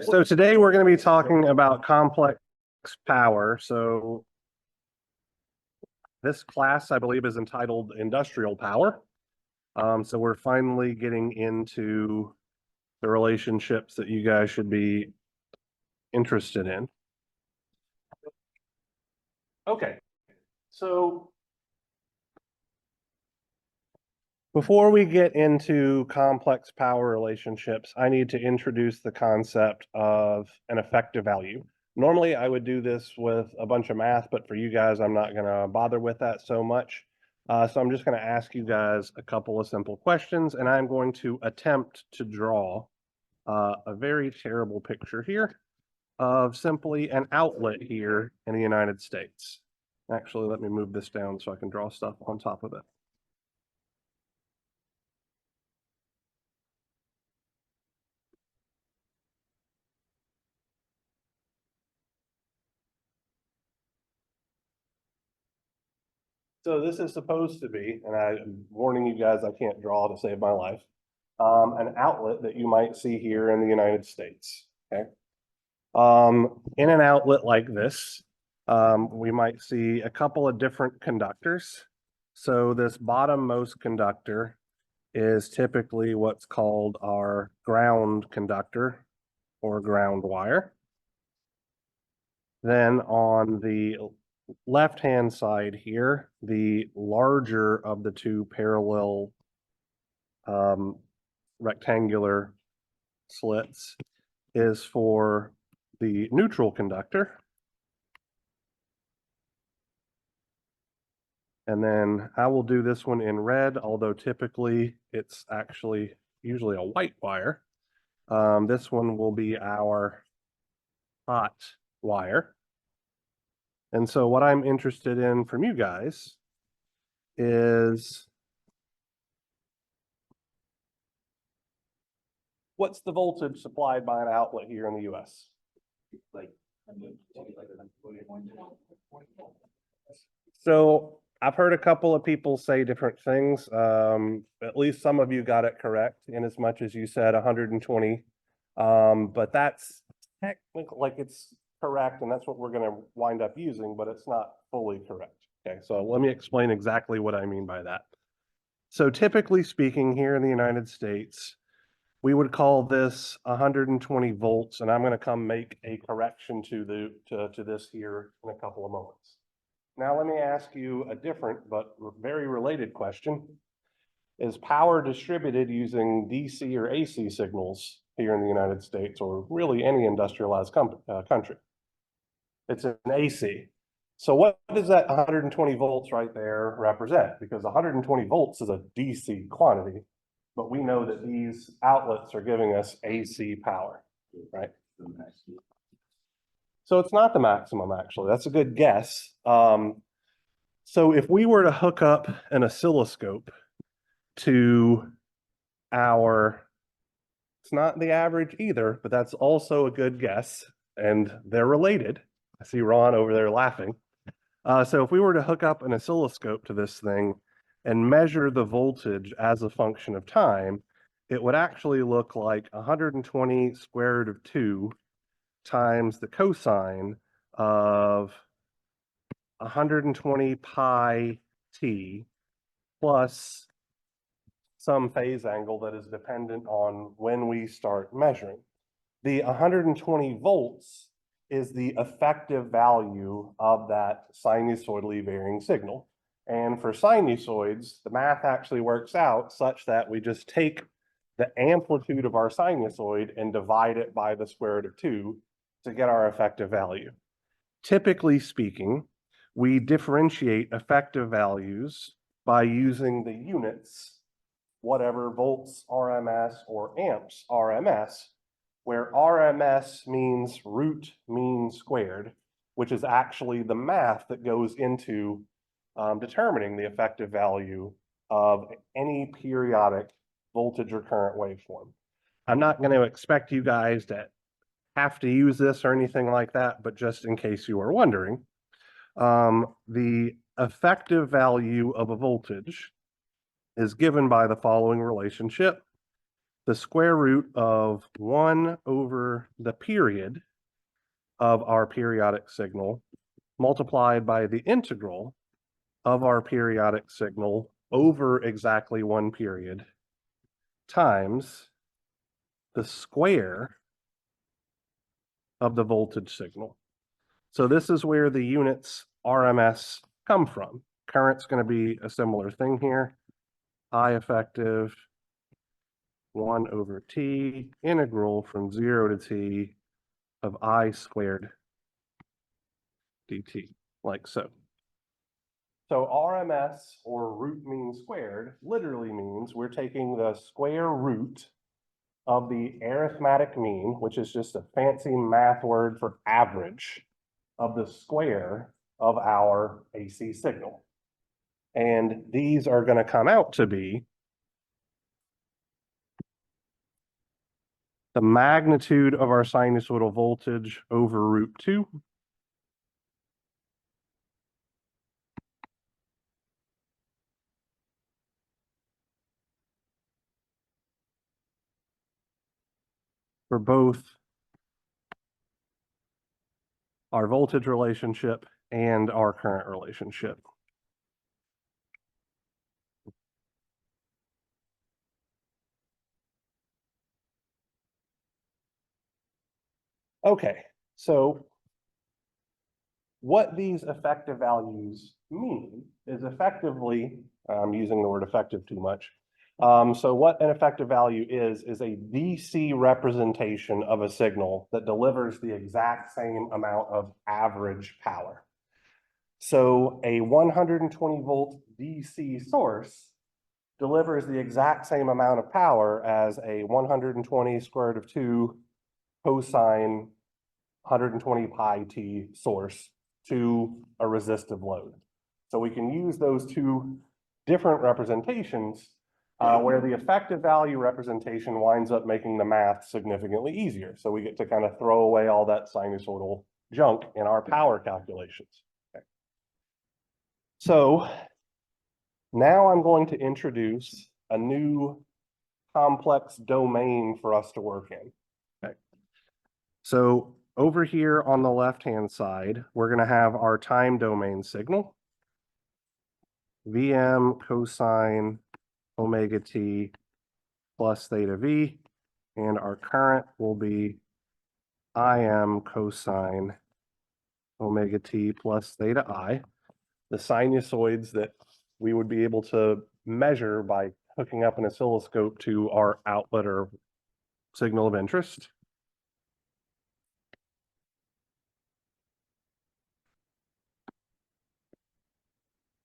So today we're going to be talking about complex power. So this class, I believe, is entitled Industrial Power. So we're finally getting into the relationships that you guys should be interested in. Okay, so before we get into complex power relationships, I need to introduce the concept of an effective value. Normally, I would do this with a bunch of math, but for you guys, I'm not going to bother with that so much. So I'm just going to ask you guys a couple of simple questions, and I'm going to attempt to draw a very terrible picture here of simply an outlet here in the United States. Actually, let me move this down so I can draw stuff on top of it. So this is supposed to be, and I'm warning you guys, I can't draw to save my life, an outlet that you might see here in the United States. Okay. In an outlet like this, we might see a couple of different conductors. So this bottommost conductor is typically what's called our ground conductor or ground wire. Then on the left-hand side here, the larger of the two parallel rectangular slits is for the neutral conductor. And then I will do this one in red, although typically it's actually usually a white wire. This one will be our hot wire. And so what I'm interested in from you guys is what's the voltage supplied by an outlet here in the US? So I've heard a couple of people say different things. At least some of you got it correct in as much as you said 120. But that's technically like it's correct, and that's what we're going to wind up using, but it's not fully correct. Okay, so let me explain exactly what I mean by that. So typically speaking, here in the United States, we would call this 120 volts, and I'm going to come make a correction to this here in a couple of moments. Now let me ask you a different but very related question. Is power distributed using DC or AC signals here in the United States, or really any industrialized country? It's an AC. So what does that 120 volts right there represent? Because 120 volts is a DC quantity, but we know that these outlets are giving us AC power, right? So it's not the maximum, actually. That's a good guess. So if we were to hook up an oscilloscope to it's not the average either, but that's also a good guess, and they're related. I see Ron over there laughing. So if we were to hook up an oscilloscope to this thing and measure the voltage as a function of time, it would actually look like 120 square root of 2 times the cosine of 120 pi t plus some phase angle that is dependent on when we start measuring. The 120 volts is the effective value of that sinusoidally varying signal. And for sinusoids, the math actually works out such that we just take the amplitude of our sinusoid and divide it by the square root of 2 to get our effective value. Typically speaking, we differentiate effective values by using the units, whatever volts RMS or amps RMS, where RMS means root mean squared, which is actually the math that goes into determining the effective value of any periodic voltage or current waveform. I'm not going to expect you guys to have to use this or anything like that, but just in case you are wondering, the effective value of a voltage is given by the following relationship. the square root of 1 over the period of our periodic signal multiplied by the integral of our periodic signal over exactly 1 period times the square of the voltage signal. So this is where the units RMS come from. Current's going to be a similar thing here. I effective 1 over t integral from 0 to t of I squared dt, like so. So RMS, or root mean squared, literally means we're taking the square root of the arithmetic mean, which is just a fancy math word for average, of the square of our AC signal. And these are going to come out to be the magnitude of our sinusoidal voltage over root 2 for both our voltage relationship and our current relationship. Okay, so what these effective values mean is effectively, I'm using the word effective too much. So what an effective value is a DC representation of a signal that delivers the exact same amount of average power. So a 120 volt DC source delivers the exact same amount of power as a 120 square root of 2 cosine 120 pi t source to a resistive load. So we can use those two different representations where the effective value representation winds up making the math significantly easier. So we get to kind of throw away all that sinusoidal junk in our power calculations. Okay. So now I'm going to introduce a new complex domain for us to work in. Okay. So over here on the left-hand side, we're going to have our time domain signal, Vm cosine omega t plus theta v, and our current will be Im cosine omega t plus theta I. The sinusoids that we would be able to measure by hooking up an oscilloscope to our outlet or signal of interest.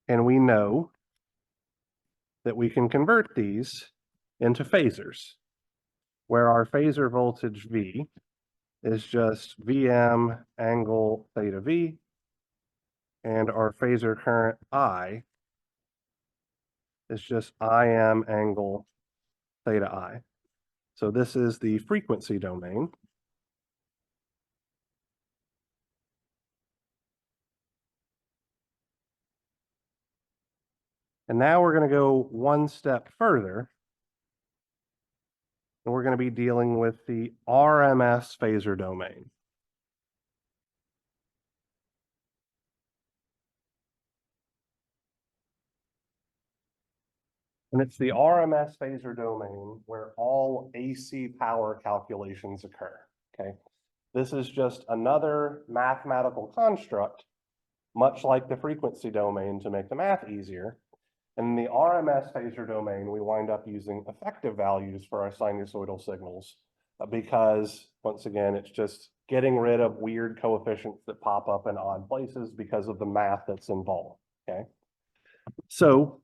And we know that we can convert these into phasors, where our phasor voltage V is just Vm angle theta V, and our phasor current I is just Im angle theta I. So this is the frequency domain. And now we're going to go one step further, and we're going to be dealing with the RMS phasor domain. And it's the RMS phasor domain where all AC power calculations occur, okay? This is just another mathematical construct, much like the frequency domain to make the math easier. And in the RMS phasor domain, we wind up using effective values for our sinusoidal signals because, once again, it's just getting rid of weird coefficients that pop up in odd places because of the math that's involved, okay? So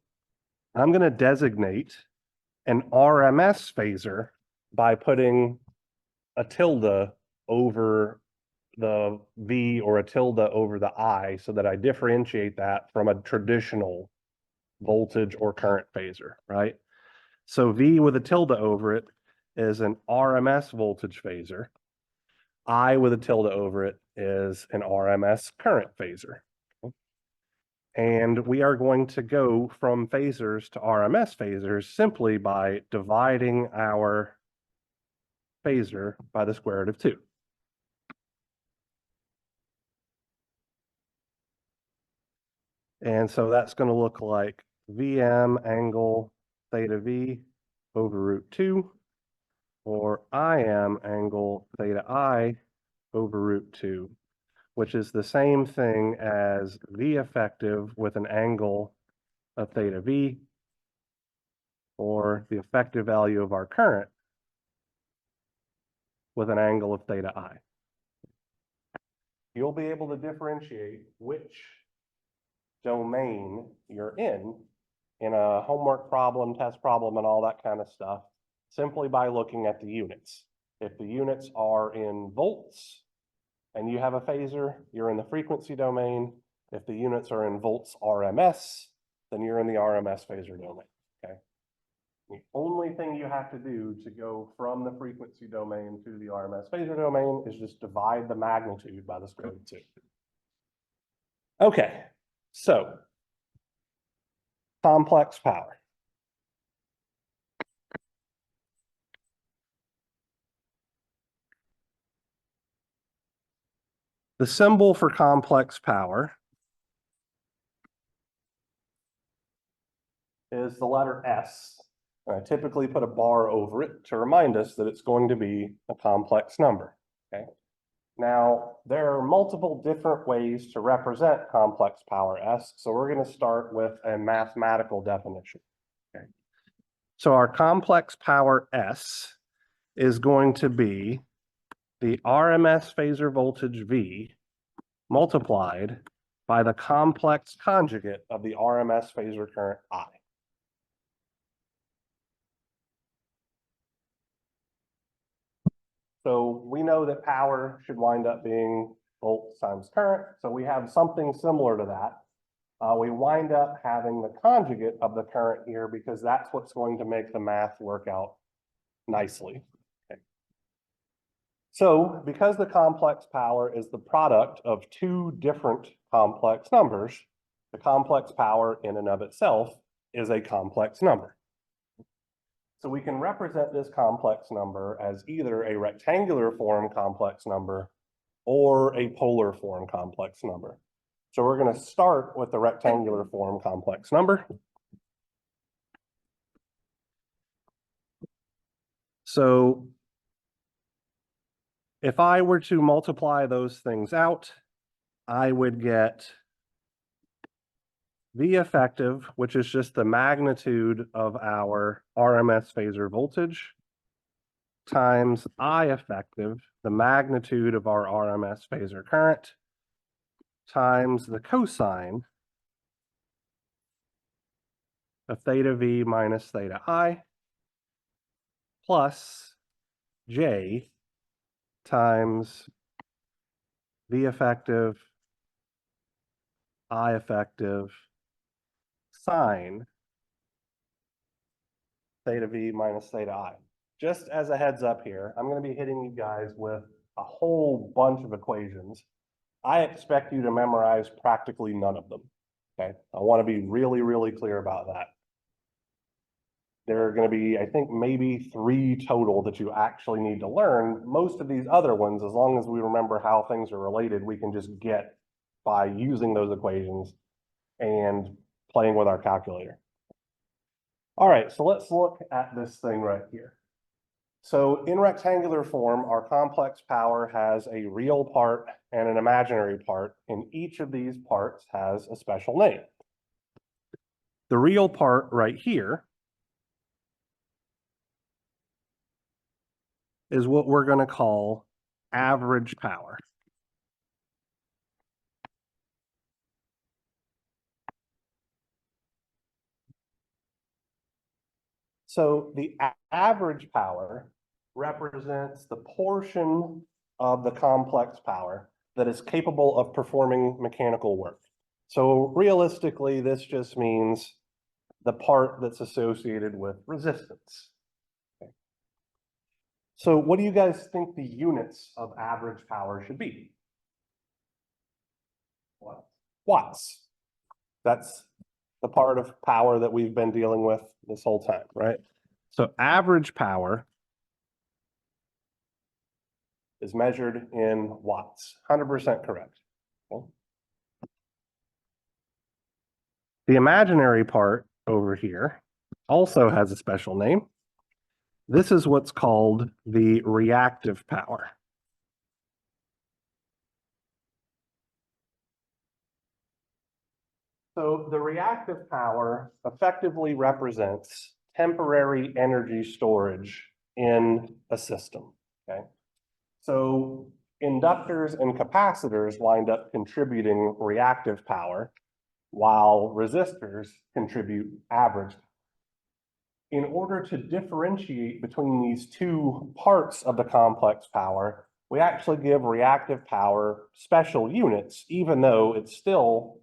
I'm going to designate an RMS phasor by putting a tilde over the V or a tilde over the I so that I differentiate that from a traditional voltage or current phasor, right? So V with a tilde over it is an RMS voltage phasor. I with a tilde over it is an RMS current phasor. And we are going to go from phasors to RMS phasors simply by dividing our phasor by the square root of 2. And so that's going to look like VM angle theta V over root 2, or IM angle theta I over root 2, which is the same thing as V effective with an angle of theta V, or the effective value of our current with an angle of theta I. You'll be able to differentiate which domain you're in a homework problem, test problem, and all that kind of stuff, simply by looking at the units. If the units are in volts and you have a phasor, you're in the frequency domain. If the units are in volts RMS, then you're in the RMS phasor domain, okay? The only thing you have to do to go from the frequency domain to the RMS phasor domain is just divide the magnitude by the square root of 2. Okay, so complex power. The symbol for complex power is the letter S. I typically put a bar over it to remind us that it's going to be a complex number, okay? Now, there are multiple different ways to represent complex power S, so we're going to start with a mathematical definition, okay? So our complex power S is going to be the RMS phasor voltage V multiplied by the complex conjugate of the RMS phasor current I. So we know that power should wind up being volts times current. So we have something similar to that. We wind up having the conjugate of the current here because that's what's going to make the math work out nicely. Okay. So because the complex power is the product of two different complex numbers, the complex power in and of itself is a complex number. So we can represent this complex number as either a rectangular form complex number or a polar form complex number. So we're going to start with the rectangular form complex number. So if I were to multiply those things out, I would get V effective, which is just the magnitude of our RMS phasor voltage, times I effective, the magnitude of our RMS phasor current, times the cosine of theta V minus theta I, plus J times V effective, I effective, sine theta V minus theta I. Just as a heads up here, I'm going to be hitting you guys with a whole bunch of equations. I expect you to memorize practically none of them, okay? I want to be really, really clear about that. There are going to be, I think, maybe 3 total that you actually need to learn. Most of these other ones, as long as we remember how things are related, we can just get by using those equations and playing with our calculator. All right, so let's look at this thing right here. So in rectangular form, our complex power has a real part and an imaginary part, and each of these parts has a special name. The real part right here is what we're going to call average power. So the average power represents the portion of the complex power that is capable of performing mechanical work. So realistically, this just means the part that's associated with resistance. Okay. So what do you guys think the units of average power should be? What? Watts. That's the part of power that we've been dealing with this whole time, right? So average power is measured in watts. 100% correct. Okay. The imaginary part over here also has a special name. This is what's called the reactive power. So the reactive power effectively represents temporary energy storage in a system, okay? So inductors and capacitors wind up contributing reactive power, while resistors contribute average. In order to differentiate between these two parts of the complex power, we actually give reactive power special units, even though it's still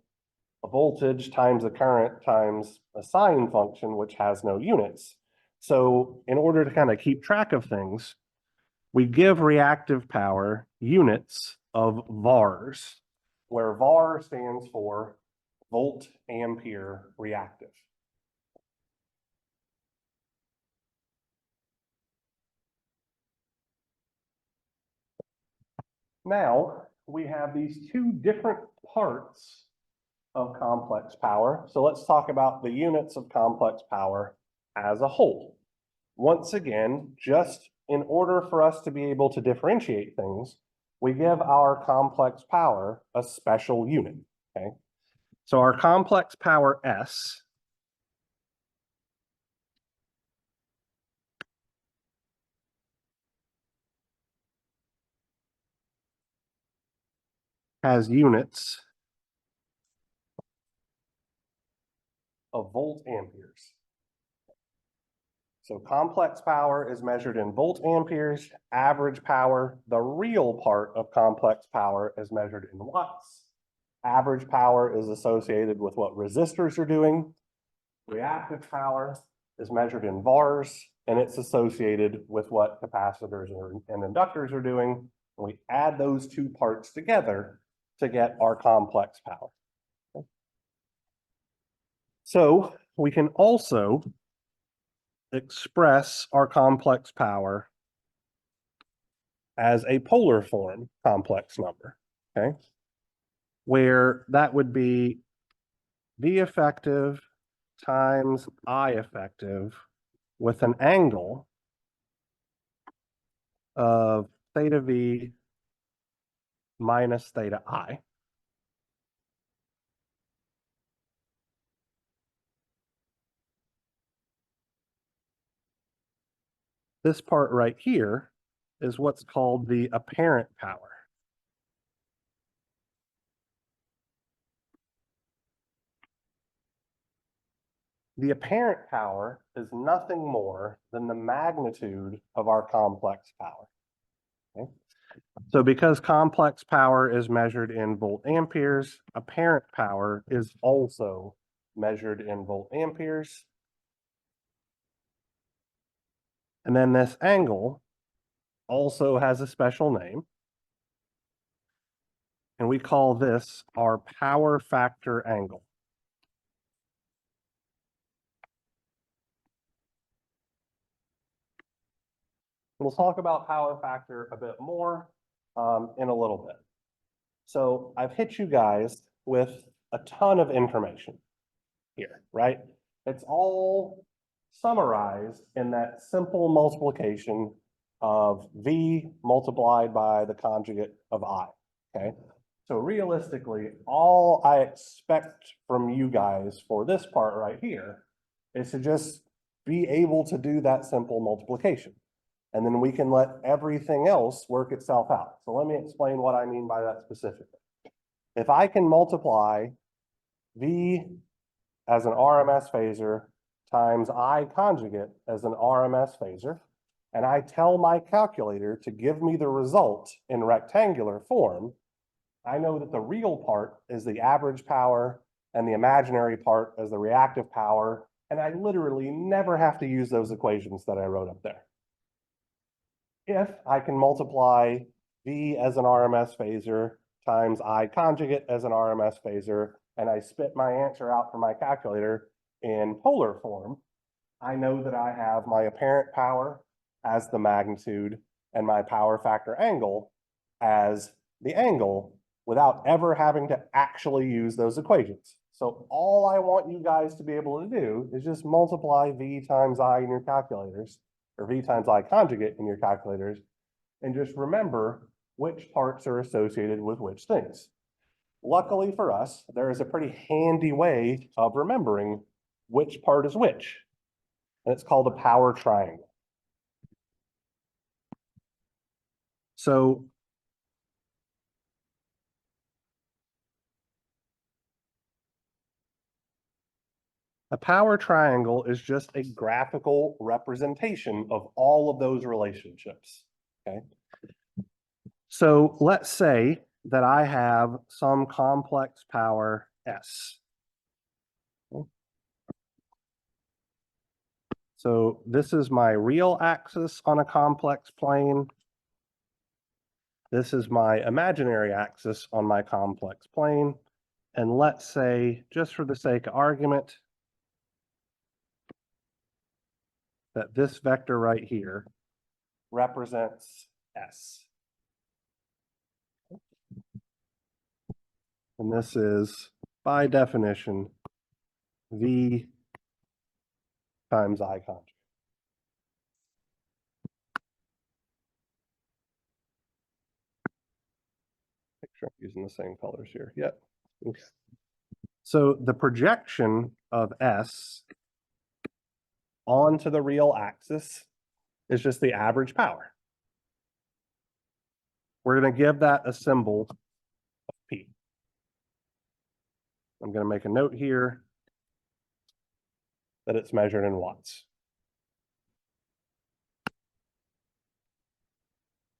a voltage times a current times a sine function, which has no units. So in order to kind of keep track of things, we give reactive power units of VARs, where VAR stands for volt ampere reactive. Now we have these two different parts of complex power. So let's talk about the units of complex power as a whole. Once again, just in order for us to be able to differentiate things, we give our complex power a special unit, okay? So our complex power S has units of volt amperes. So complex power is measured in volt amperes, average power, the real part of complex power is measured in watts. Average power is associated with what resistors are doing. Reactive power is measured in VARs, and it's associated with what capacitors and inductors are doing. And we add those two parts together to get our complex power. Okay. So we can also express our complex power as a polar form complex number, okay? Where that would be V effective times I effective with an angle of theta V minus theta I. This part right here is what's called the apparent power. The apparent power is nothing more than the magnitude of our complex power. Okay? So because complex power is measured in volt amperes, apparent power is also measured in volt amperes. And then this angle also has a special name. And we call this our power factor angle. We'll talk about power factor a bit more in a little bit. So I've hit you guys with a ton of information here, right? It's all summarized in that simple multiplication of V multiplied by the conjugate of I, okay? So realistically, all I expect from you guys for this part right here is to just be able to do that simple multiplication. And then we can let everything else work itself out. So let me explain what I mean by that specifically. If I can multiply V as an RMS phasor times I conjugate as an RMS phasor, and I tell my calculator to give me the result in rectangular form, I know that the real part is the average power and the imaginary part is the reactive power, and I literally never have to use those equations that I wrote up there. If I can multiply V as an RMS phasor times I conjugate as an RMS phasor, and I spit my answer out from my calculator in polar form, I know that I have my apparent power as the magnitude and my power factor angle as the angle without ever having to actually use those equations. So all I want you guys to be able to do is just multiply V times I in your calculators, or V times I conjugate in your calculators, and just remember which parts are associated with which things. Luckily for us, there is a pretty handy way of remembering which part is which, and it's called a power triangle. So a power triangle is just a graphical representation of all of those relationships, okay? So let's say that I have some complex power S. So this is my real axis on a complex plane. This is my imaginary axis on my complex plane. And let's say, just for the sake of argument, that this vector right here represents S. And this is, by definition, V times I conjugate. Make sure I'm using the same colors here. Yep. Okay. So the projection of S onto the real axis is just the average power. We're going to give that a symbol of P. I'm going to make a note here that it's measured in watts.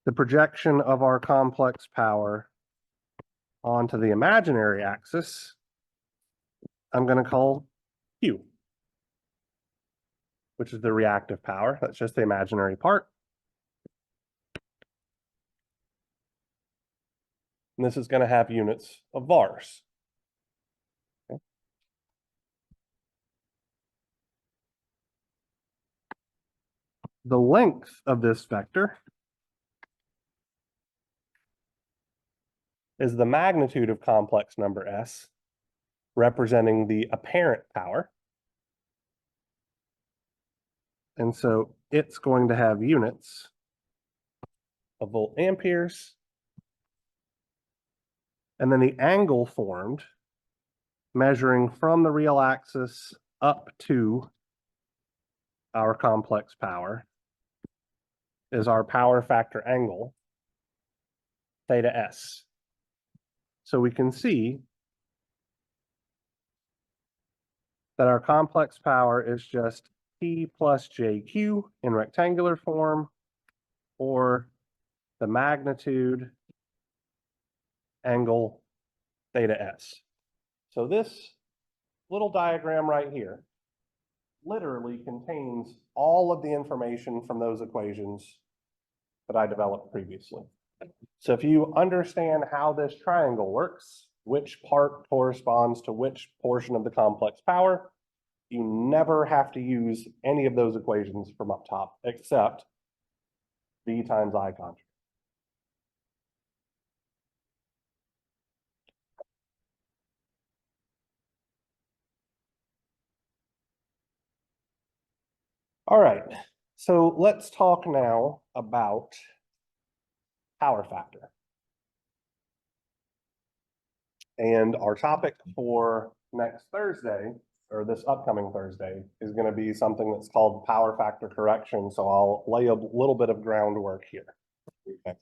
The projection of our complex power onto the imaginary axis, I'm going to call Q, which is the reactive power. That's just the imaginary part. And this is going to have units of vars. Okay. The length of this vector is the magnitude of complex number S, representing the apparent power. And so it's going to have units of volt amperes. And then the angle formed, measuring from the real axis up to our complex power, is our power factor angle, theta S. So we can see that our complex power is just P plus JQ in rectangular form, or the magnitude angle theta S. So this little diagram right here literally contains all of the information from those equations that I developed previously. So if you understand how this triangle works, which part corresponds to which portion of the complex power, you never have to use any of those equations from up top, except V times I conjugate. All right, so let's talk now about power factor. And our topic for next Thursday, or this upcoming Thursday, is going to be something that's called power factor correction. So I'll lay a little bit of groundwork here. Okay.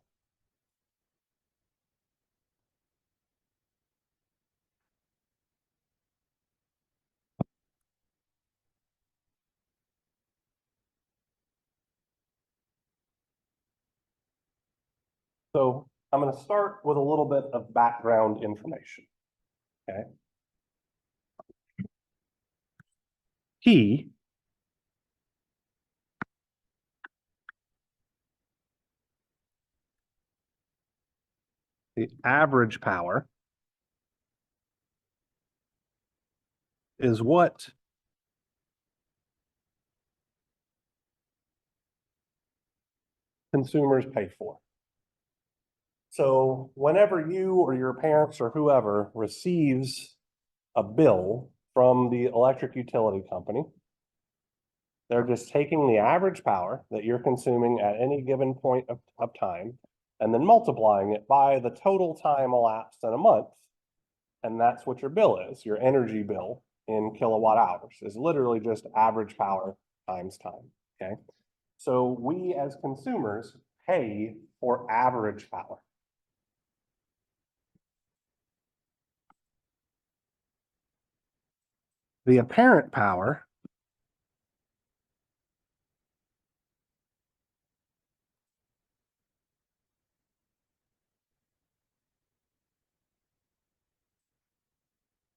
So I'm going to start with a little bit of background information. Okay. P the average power is what consumers pay for. So whenever you or your parents or whoever receives a bill from the electric utility company, they're just taking the average power that you're consuming at any given point of time and then multiplying it by the total time elapsed in a month. And that's what your bill is. Your energy bill in kilowatt hours is literally just average power times time, okay? So we as consumers pay for average power. The apparent power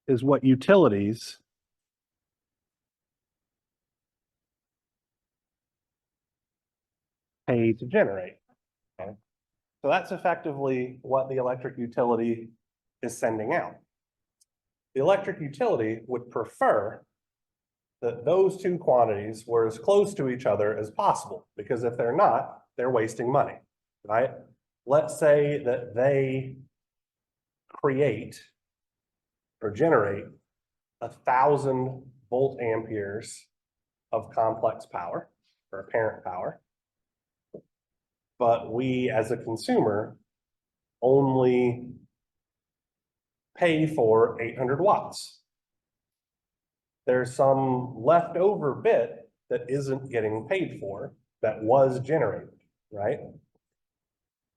is what utilities pay to generate. Okay? So that's effectively what the electric utility is sending out. The electric utility would prefer that those two quantities were as close to each other as possible, because if they're not, they're wasting money, right? Let's say that they create or generate 1,000 volt amperes of complex power or apparent power, but we as a consumer only pay for 800 watts. There's some leftover bit that isn't getting paid for that was generated, right?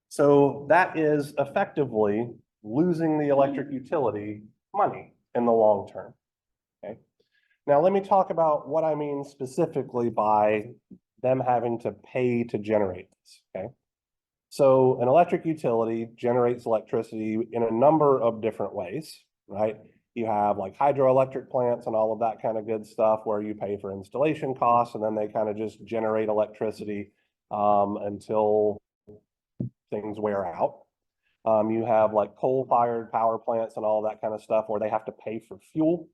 So that is effectively losing the electric utility money in the long term, okay? Now let me talk about what I mean specifically by them having to pay to generate this, okay? So an electric utility generates electricity in a number of different ways, right? You have like hydroelectric plants and all of that kind of good stuff where you pay for installation costs and then they kind of just generate electricity until things wear out. You have like coal-fired power plants and all that kind of stuff where they have to pay for fuel.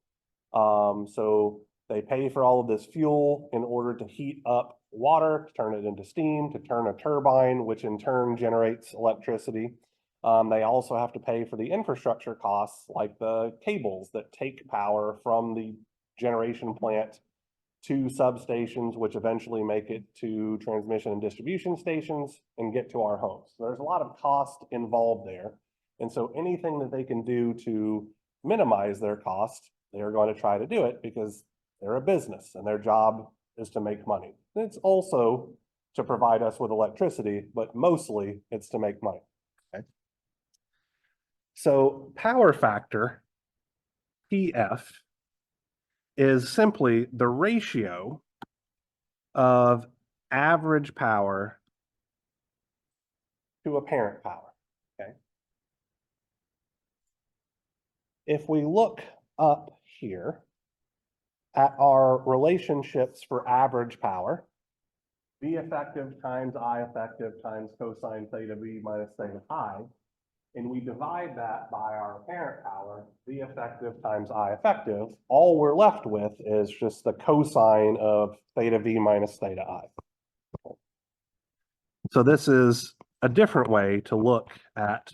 So they pay for all of this fuel in order to heat up water, to turn it into steam, to turn a turbine, which in turn generates electricity. They also have to pay for the infrastructure costs, like the cables that take power from the generation plant to substations, which eventually make it to transmission and distribution stations and get to our homes. So there's a lot of cost involved there. And so anything that they can do to minimize their cost, they're going to try to do it because they're a business and their job is to make money. It's also to provide us with electricity, but mostly it's to make money. Okay? So power factor, PF, is simply the ratio of average power to apparent power, okay? If we look up here at our relationships for average power, V effective times I effective times cosine theta V minus theta I, and we divide that by our apparent power, V effective times I effective, all we're left with is just the cosine of theta V minus theta I. So this is a different way to look at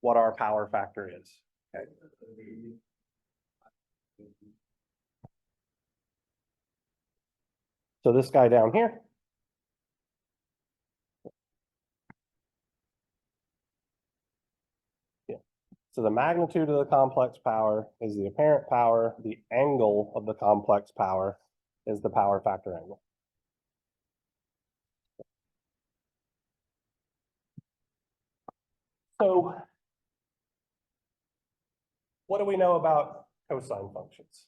what our power factor is. Okay. So this guy down here, so the magnitude of the complex power is the apparent power. The angle of the complex power is the power factor angle. So what do we know about cosine functions?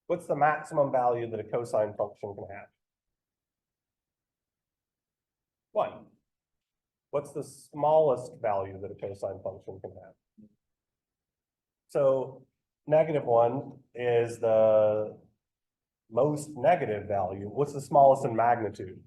What's the maximum value that a cosine function can have? 1. What's the smallest value that a cosine function can have? So -1 is the most negative value. What's the smallest in magnitude?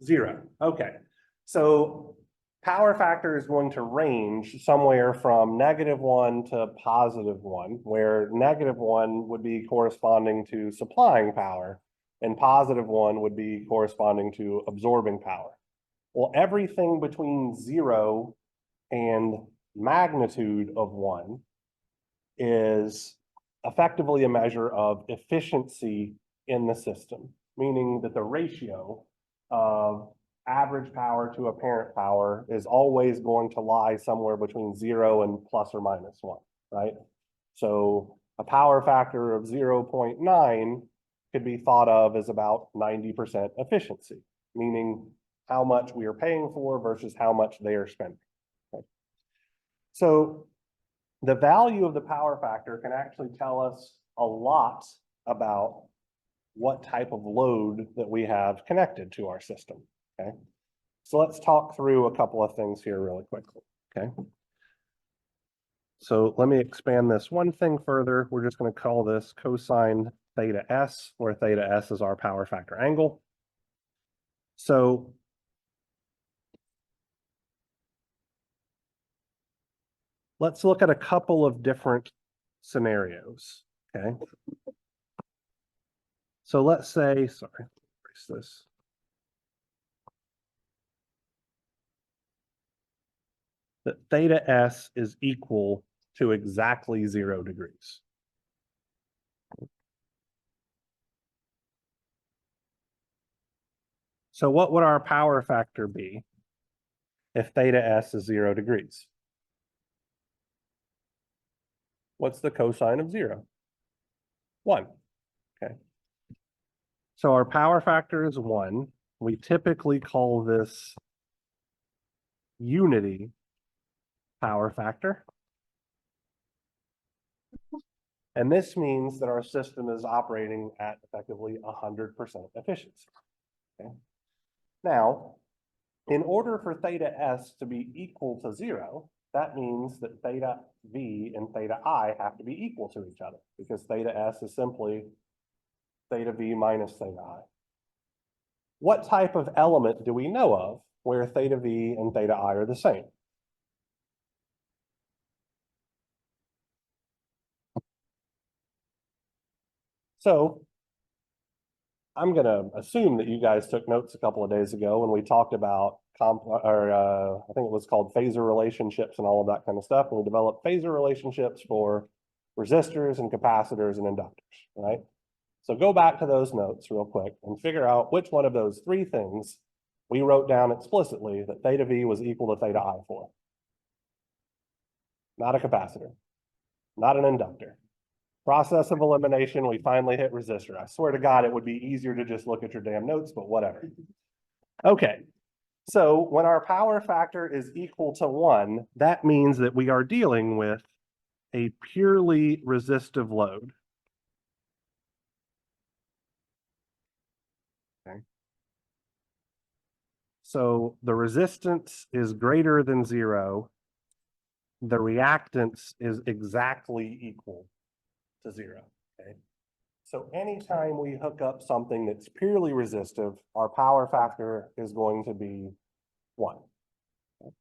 0. Okay. So power factor is going to range somewhere from -1 to +1, where -1 would be corresponding to supplying power, and +1 would be corresponding to absorbing power. Well, everything between 0 and magnitude of 1 is effectively a measure of efficiency in the system, meaning that the ratio of average power to apparent power is always going to lie somewhere between 0 and ±1, right? So a power factor of 0.9 could be thought of as about 90% efficiency, meaning how much we are paying for versus how much they are spending. Okay. So the value of the power factor can actually tell us a lot about what type of load that we have connected to our system, okay? So let's talk through a couple of things here really quickly, okay? So let me expand this one thing further. We're just going to call this cosine theta s, where theta s is our power factor angle. So let's look at a couple of different scenarios, okay? So let's say, sorry, erase this. That theta s is equal to exactly 0 degrees. So what would our power factor be if theta s is 0 degrees? What's the cosine of 0? 1, okay. So our power factor is 1. We typically call this unity power factor. And this means that our system is operating at effectively 100% efficiency. Okay. Now, in order for theta s to be equal to 0, that means that theta v and theta I have to be equal to each other, because theta s is simply theta v minus theta I. What type of element do we know of where theta v and theta I are the same? So I'm going to assume that you guys took notes a couple of days ago when we talked about I think it was called phasor relationships and all of that kind of stuff. And we developed phasor relationships for resistors and capacitors and inductors, right? So go back to those notes real quick and figure out which one of those three things we wrote down explicitly that theta v was equal to theta I for. Not a capacitor, not an inductor. Process of elimination, we finally hit resistor. I swear to God, it would be easier to just look at your damn notes, but whatever. Okay, so when our power factor is equal to 1, that means that we are dealing with a purely resistive load. Okay. So the resistance is greater than 0. The reactance is exactly equal to 0, okay? So anytime we hook up something that's purely resistive, our power factor is going to be 1. Okay.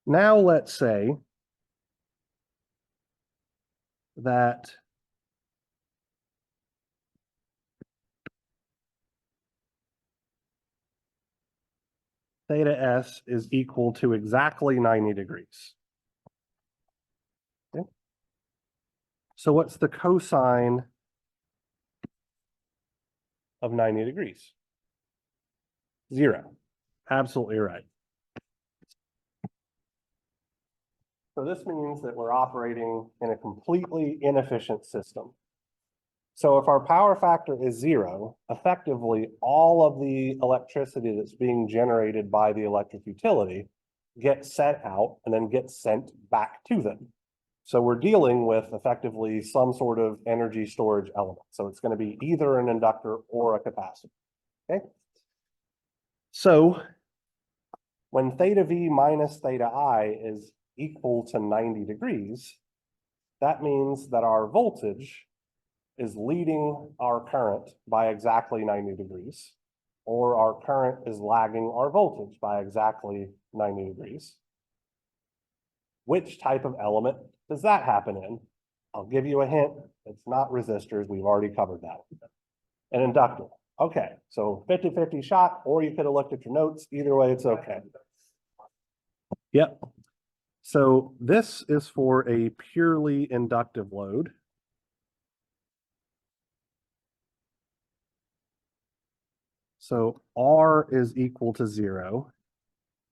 Now let's say that theta s is equal to exactly 90 degrees. Okay. So what's the cosine of 90 degrees? 0. Absolutely right. So this means that we're operating in a completely inefficient system. So if our power factor is 0, effectively all of the electricity that's being generated by the electric utility gets sent out and then gets sent back to them. So we're dealing with effectively some sort of energy storage element. So it's going to be either an inductor or a capacitor, okay? So when theta v minus theta I is equal to 90 degrees, that means that our voltage is leading our current by exactly 90 degrees, or our current is lagging our voltage by exactly 90 degrees. Which type of element does that happen in? I'll give you a hint. It's not resistors. We've already covered that. An inductor. Okay, so 50-50 shot, or you could have looked at your notes. Either way, it's okay. Yep. So this is for a purely inductive load. So R is equal to 0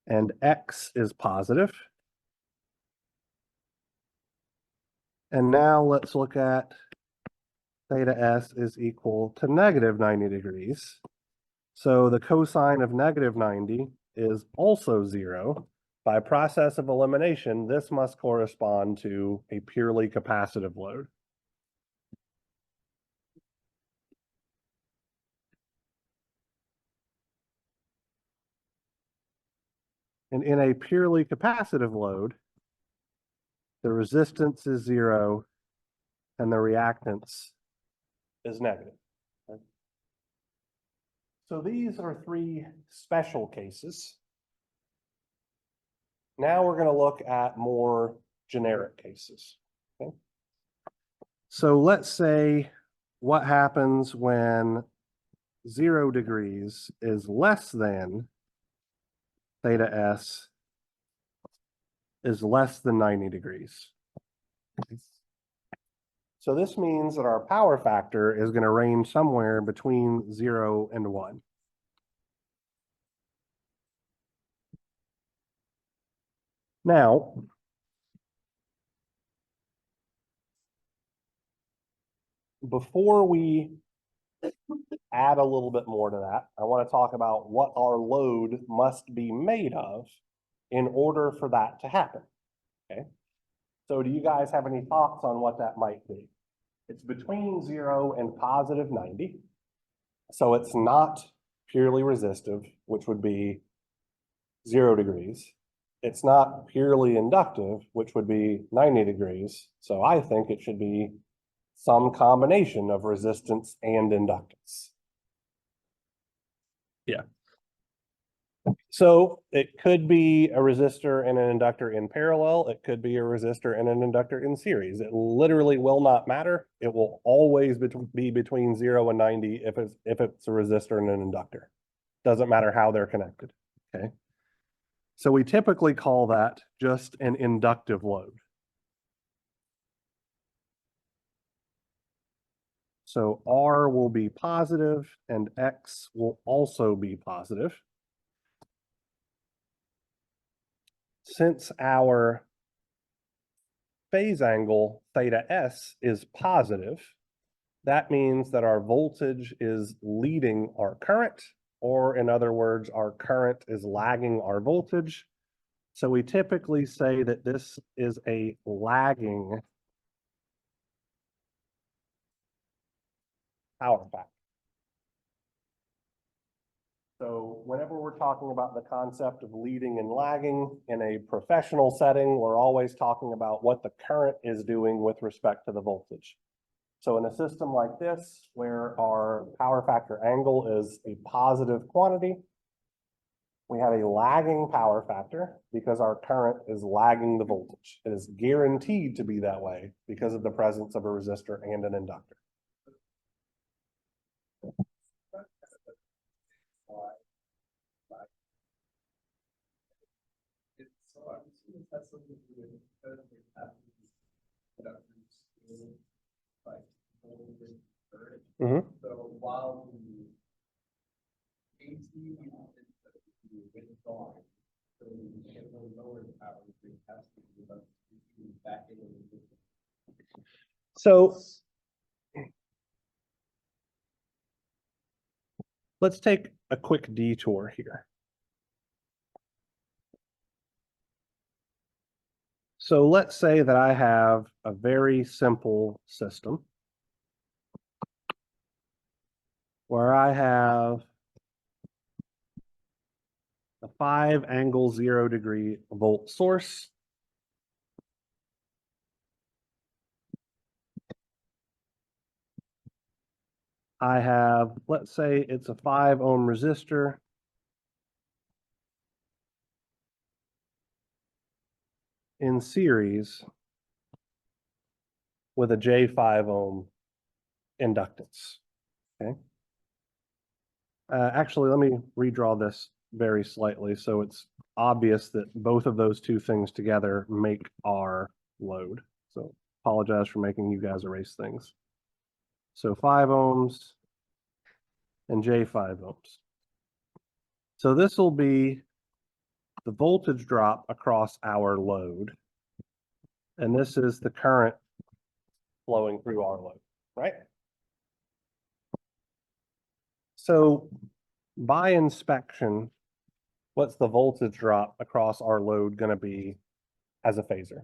and X is positive. And now let's look at theta S is equal to negative 90 degrees. So the cosine of negative 90 is also 0. By process of elimination, this must correspond to a purely capacitive load. And in a purely capacitive load, the resistance is 0 and the reactance is negative. Okay. So these are 3 special cases. Now we're going to look at more generic cases. Okay. So let's say what happens when 0 degrees is less than theta S is less than 90 degrees. So this means that our power factor is going to range somewhere between 0 and 1. Now, before we add a little bit more to that, I want to talk about what our load must be made of in order for that to happen. Okay. So do you guys have any thoughts on what that might be? It's between 0 and positive 90. So it's not purely resistive, which would be 0 degrees. It's not purely inductive, which would be 90 degrees. So I think it should be some combination of resistance and inductance. Yeah. So it could be a resistor and an inductor in parallel. It could be a resistor and an inductor in series. It literally will not matter. It will always be between 0 and 90 if it's a resistor and an inductor. Doesn't matter how they're connected. Okay. So we typically call that just an inductive load. So R will be positive and X will also be positive. Since our phase angle theta S is positive, that means that our voltage is leading our current, or in other words, our current is lagging our voltage. So we typically say that this is a lagging power factor. So whenever we're talking about the concept of leading and lagging in a professional setting, we're always talking about what the current is doing with respect to the voltage. So in a system like this, where our power factor angle is a positive quantity, we have a lagging power factor because our current is lagging the voltage. It is guaranteed to be that way because of the presence of a resistor and an inductor. Mm-hmm. So while the AC is gone, so we can lower the power back in. So let's take a quick detour here. So let's say that I have a very simple system where I have a 5 angle 0 degree volt source. I have, let's say it's a 5 ohm resistor. In series with a J5 ohm inductance, okay? Actually, let me redraw this very slightly so it's obvious that both of those two things together make our load. So apologize for making you guys erase things. So 5 ohms and J5 ohms. So this will be the voltage drop across our load. And this is the current flowing through our load, right? So by inspection, what's the voltage drop across our load going to be as a phasor?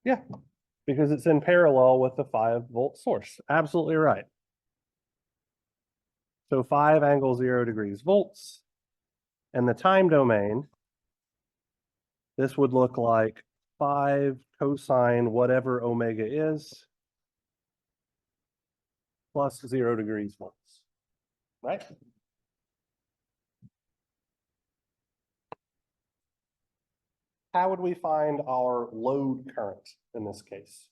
Yeah, because it's in parallel with the 5-volt source. Absolutely right. So 5 angle 0 degrees volts. And the time domain, this would look like 5 cosine whatever omega is plus 0 degrees volts, right? How would we find our load current in this case?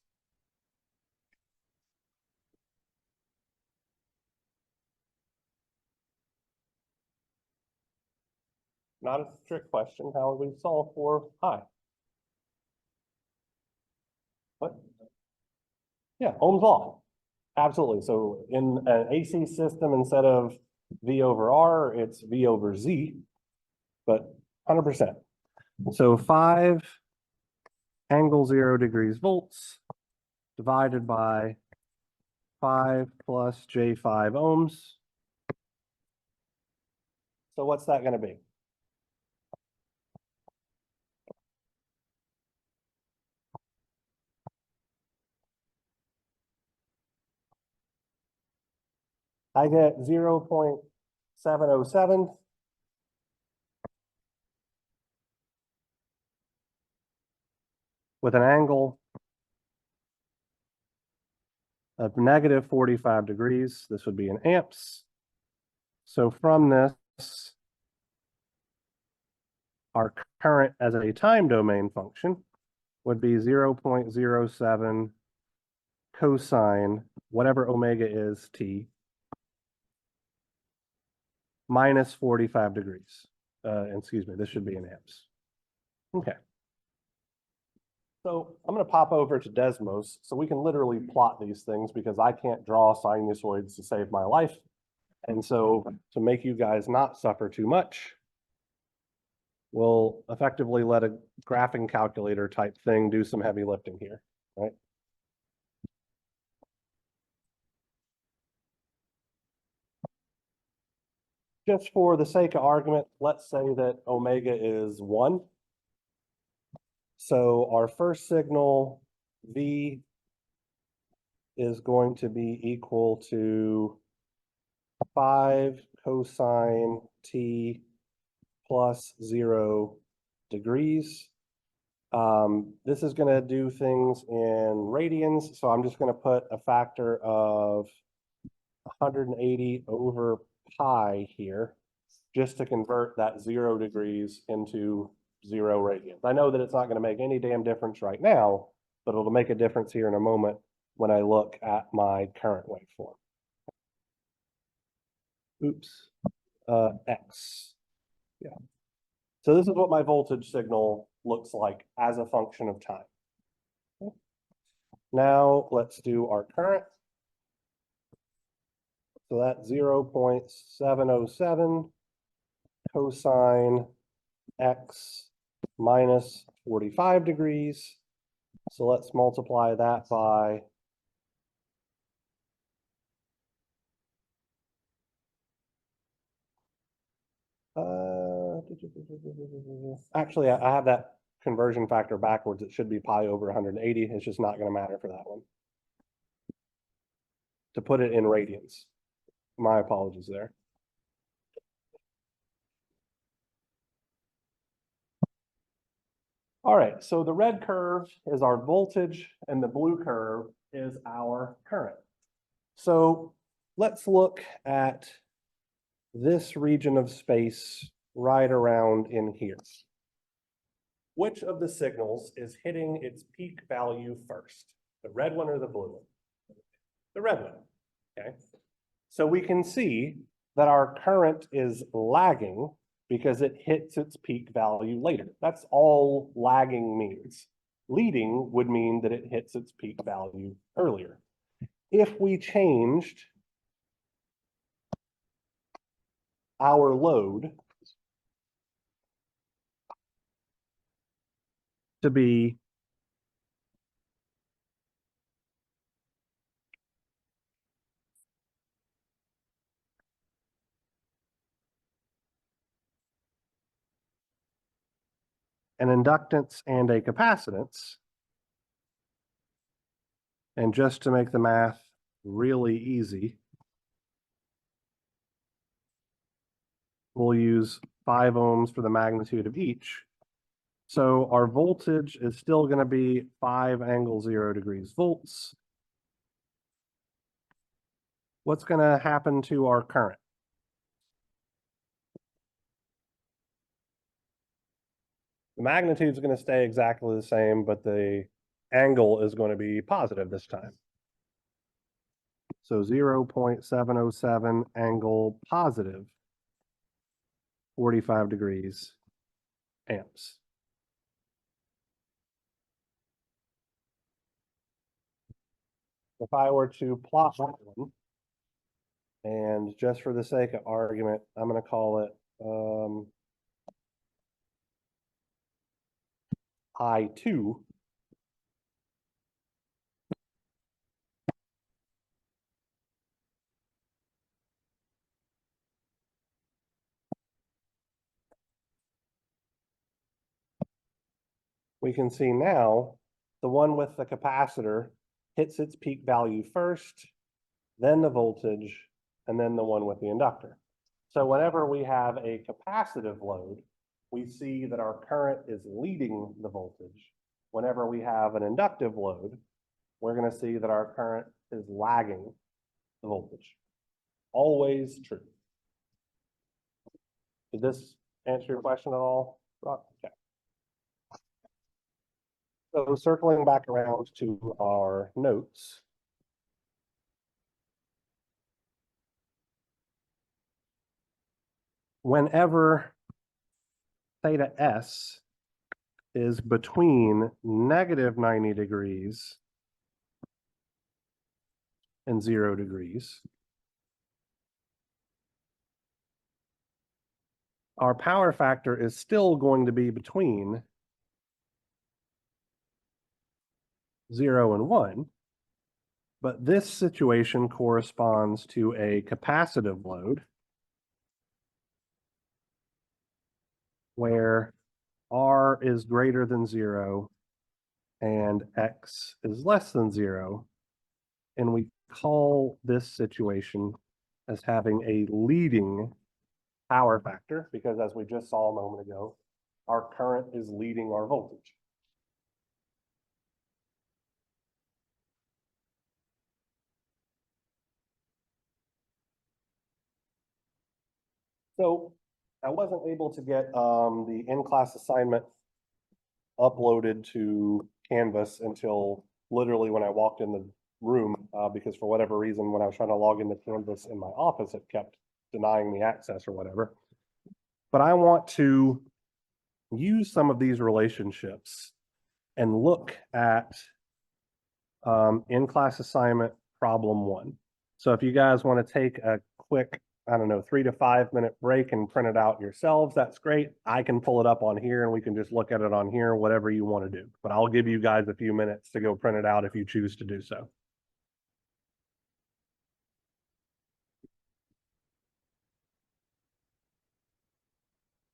Not a trick question. How would we solve for I? What? Yeah, Ohm's law. Absolutely. So in an AC system, instead of V over R, it's V over Z, but 100%. So 5 angle 0 degrees volts divided by 5 plus J5 ohms. So what's that going to be? I get 0.707 with an angle of negative 45 degrees. This would be in amps. So from this, our current as a time domain function would be 0.07 cosine whatever omega is t minus 45 degrees. Excuse me, this should be in amps. Okay. So I'm going to pop over to Desmos so we can literally plot these things because I can't draw sinusoids to save my life. And so to make you guys not suffer too much, we'll effectively let a graphing calculator type thing do some heavy lifting here, right? Just for the sake of argument, let's say that omega is 1. So our first signal, V, is going to be equal to 5 cosine t plus 0 degrees. This is going to do things in radians, so I'm just going to put a factor of 180 over pi here, just to convert that 0 degrees into 0 radians. I know that it's not going to make any damn difference right now, but it'll make a difference here in a moment when I look at my current waveform. Oops, X. Yeah. So this is what my voltage signal looks like as a function of time. Okay. Now let's do our current. So that's 0.707 cosine X minus 45 degrees. So let's multiply that by actually, I have that conversion factor backwards. It should be pi over 180. It's just not going to matter for that one. To put it in radians. My apologies there. All right, so the red curve is our voltage and the blue curve is our current. So let's look at this region of space right around in here. Which of the signals is hitting its peak value first? The red one or the blue one? The red one, okay? So we can see that our current is lagging because it hits its peak value later. That's all lagging means. Leading would mean that it hits its peak value earlier. If we changed our load to be an inductance and a capacitance, and just to make the math really easy, we'll use 5 ohms for the magnitude of each. So our voltage is still going to be 5 angle 0 degrees volts. What's going to happen to our current? The magnitude is going to stay exactly the same, but the angle is going to be positive this time. So 0.707 angle positive 45 degrees amps. If I were to plot that one, and just for the sake of argument, I'm going to call it I2. We can see now the one with the capacitor hits its peak value first, then the voltage, and then the one with the inductor. So whenever we have a capacitive load, we see that our current is leading the voltage. Whenever we have an inductive load, we're going to see that our current is lagging the voltage. Always true. Did this answer your question at all, Rob? Okay. So circling back around to our notes. Whenever theta S is between negative 90 degrees and 0 degrees, our power factor is still going to be between 0 and 1, but this situation corresponds to a capacitive load where R is greater than 0 and X is less than 0, and we call this situation as having a leading power factor, because as we just saw a moment ago, our current is leading our voltage. So I wasn't able to get the in-class assignment uploaded to Canvas until literally when I walked in the room, because for whatever reason, when I was trying to log into Canvas in my office, it kept denying me access or whatever. But I want to use some of these relationships and look at in-class assignment problem 1. So if you guys want to take a quick, I don't know, 3 to 5 minute break and print it out yourselves, that's great. I can pull it up on here and we can just look at it on here, whatever you want to do. But I'll give you guys a few minutes to go print it out if you choose to do so.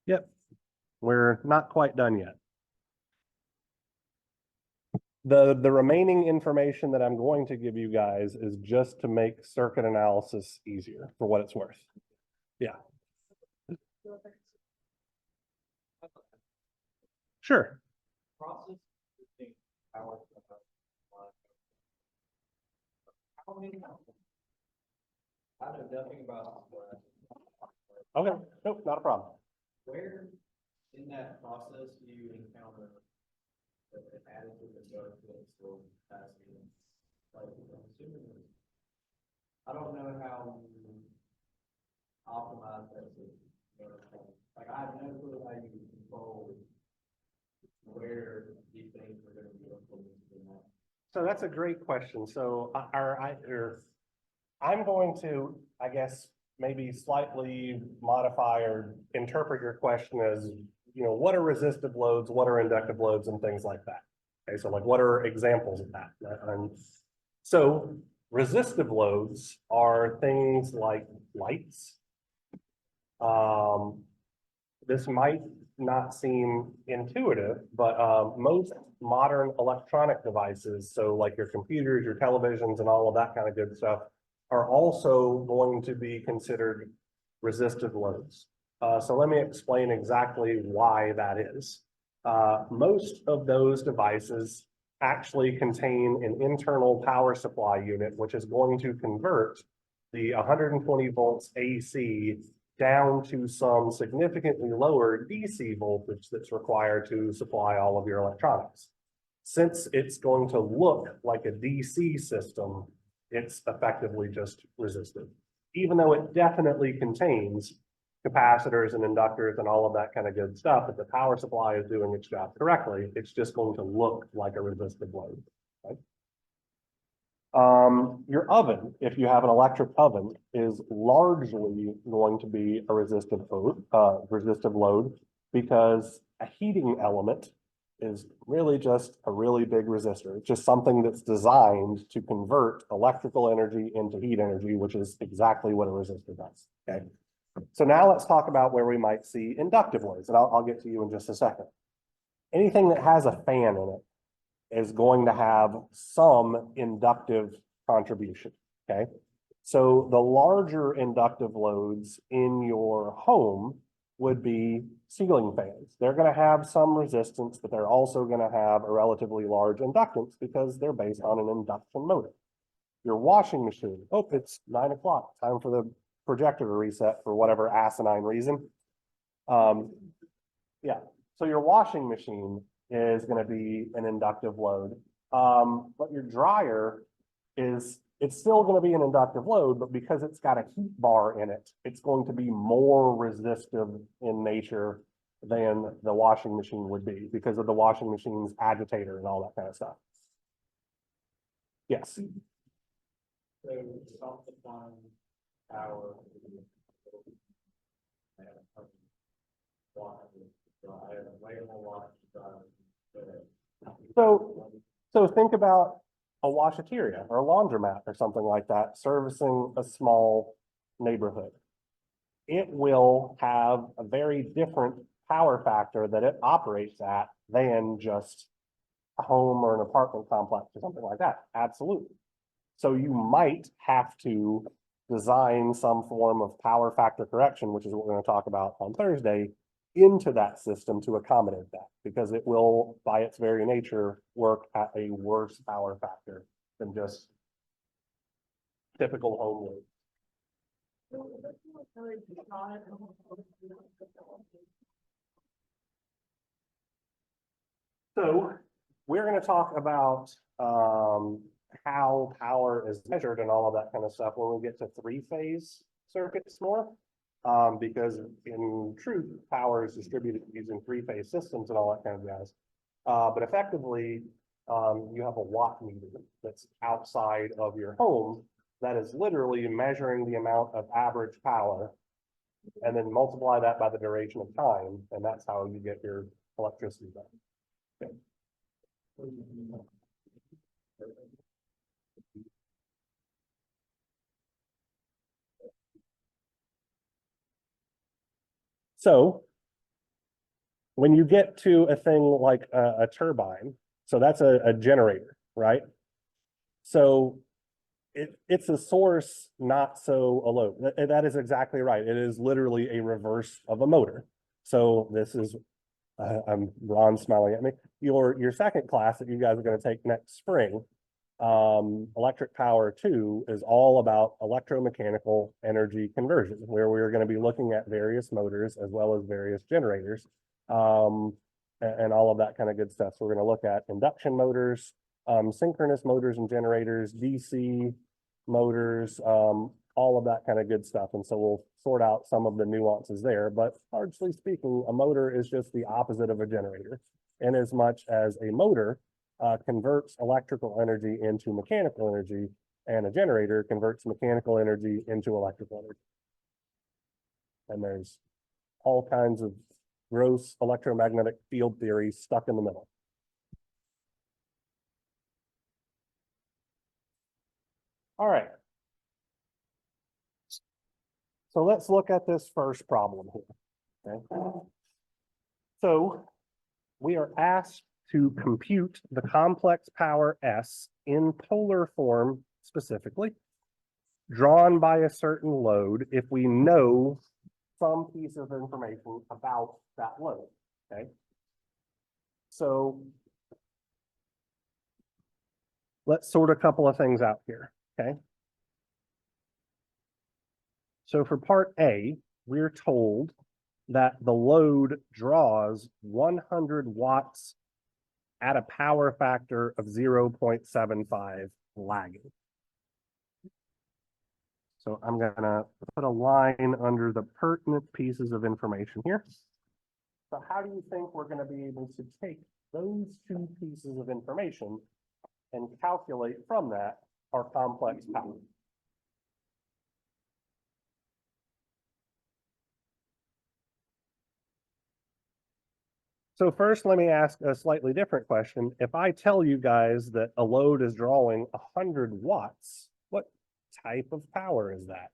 Yep, we're not quite done yet. The remaining information that I'm going to give you guys is just to make circuit analysis easier for what it's worth. Yeah. Sure. I know nothing about Okay, nope, not a problem. Where in that process do you encounter the additive adjustments or capacity? Like, I'm assuming, I don't know how you optimize that system. You know what I'm saying? Like, I have no clue how you control where these things are going to be implemented in that. So that's a great question. So I'm going to, I guess, maybe slightly modify or interpret your question as, what are resistive loads, what are inductive loads, and things like that. Okay, so like, what are examples of that? So resistive loads are things like lights. This might not seem intuitive, but most modern electronic devices, so like your computers, your televisions, and all of that kind of good stuff, are also going to be considered resistive loads. So let me explain exactly why that is. Most of those devices actually contain an internal power supply unit, which is going to convert the 120 volts AC down to some significantly lower DC voltage that's required to supply all of your electronics. Since it's going to look like a DC system, it's effectively just resistive, even though it definitely contains capacitors and inductors and all of that kind of good stuff. If the power supply is doing its job correctly, it's just going to look like a resistive load. Right? Your oven, if you have an electric oven, is largely going to be a resistive load because a heating element is really just a really big resistor. It's just something that's designed to convert electrical energy into heat energy, which is exactly what a resistor does. Okay. So now let's talk about where we might see inductive loads, and I'll get to you in just a second. Anything that has a fan in it is going to have some inductive contribution, okay? So the larger inductive loads in your home would be ceiling fans. They're going to have some resistance, but they're also going to have a relatively large inductance because they're based on an induction motor. Your washing machine, oh, it's 9 o'clock, time for the projector to reset for whatever asinine reason. Yeah, so your washing machine is going to be an inductive load. But your dryer it's still going to be an inductive load, but because it's got a heat bar in it, it's going to be more resistive in nature than the washing machine would be because of the washing machine's agitator and all that kind of stuff. Yes. So self-defined power. So think about a washateria or a laundromat or something like that servicing a small neighborhood. It will have a very different power factor that it operates at than just a home or an apartment complex or something like that. Absolutely. So you might have to design some form of power factor correction, which is what we're going to talk about on Thursday, into that system to accommodate that, because it will, by its very nature, work at a worse power factor than just typical home load. So we're going to talk about how power is measured and all of that kind of stuff when we get to three-phase circuits more. Because in truth, power is distributed using three-phase systems and all that kind of jazz. But effectively, you have a watt meter that's outside of your home that is literally measuring the amount of average power and then multiply that by the duration of time, and that's how you get your electricity done. Okay. So when you get to a thing like a turbine, so that's a generator, right? So it's a source, not so a load. That is exactly right. It is literally a reverse of a motor. So this is, Ron's smiling at me. Your second class that you guys are going to take next spring Electric power 2 is all about electromechanical energy conversion, where we're going to be looking at various motors as well as various generators, and all of that kind of good stuff. So we're going to look at induction motors, synchronous motors and generators, DC motors, all of that kind of good stuff. And so we'll sort out some of the nuances there, but largely speaking, a motor is just the opposite of a generator, in as much as a motor converts electrical energy into mechanical energy, and a generator converts mechanical energy into electrical energy. And there's all kinds of gross electromagnetic field theory stuck in the middle. All right. So let's look at this first problem here. Okay. So we are asked to compute the complex power S in polar form specifically, drawn by a certain load if we know some piece of information about that load, okay? So let's sort a couple of things out here, okay? So for part A, we're told that the load draws 100 watts at a power factor of 0.75 lagging. So I'm gonna put a line under the pertinent pieces of information here. So how do you think we're gonna be able to take those two pieces of information and calculate from that our complex power? So first, let me ask a slightly different question. If I tell you guys that a load is drawing 100 watts, what type of power is that?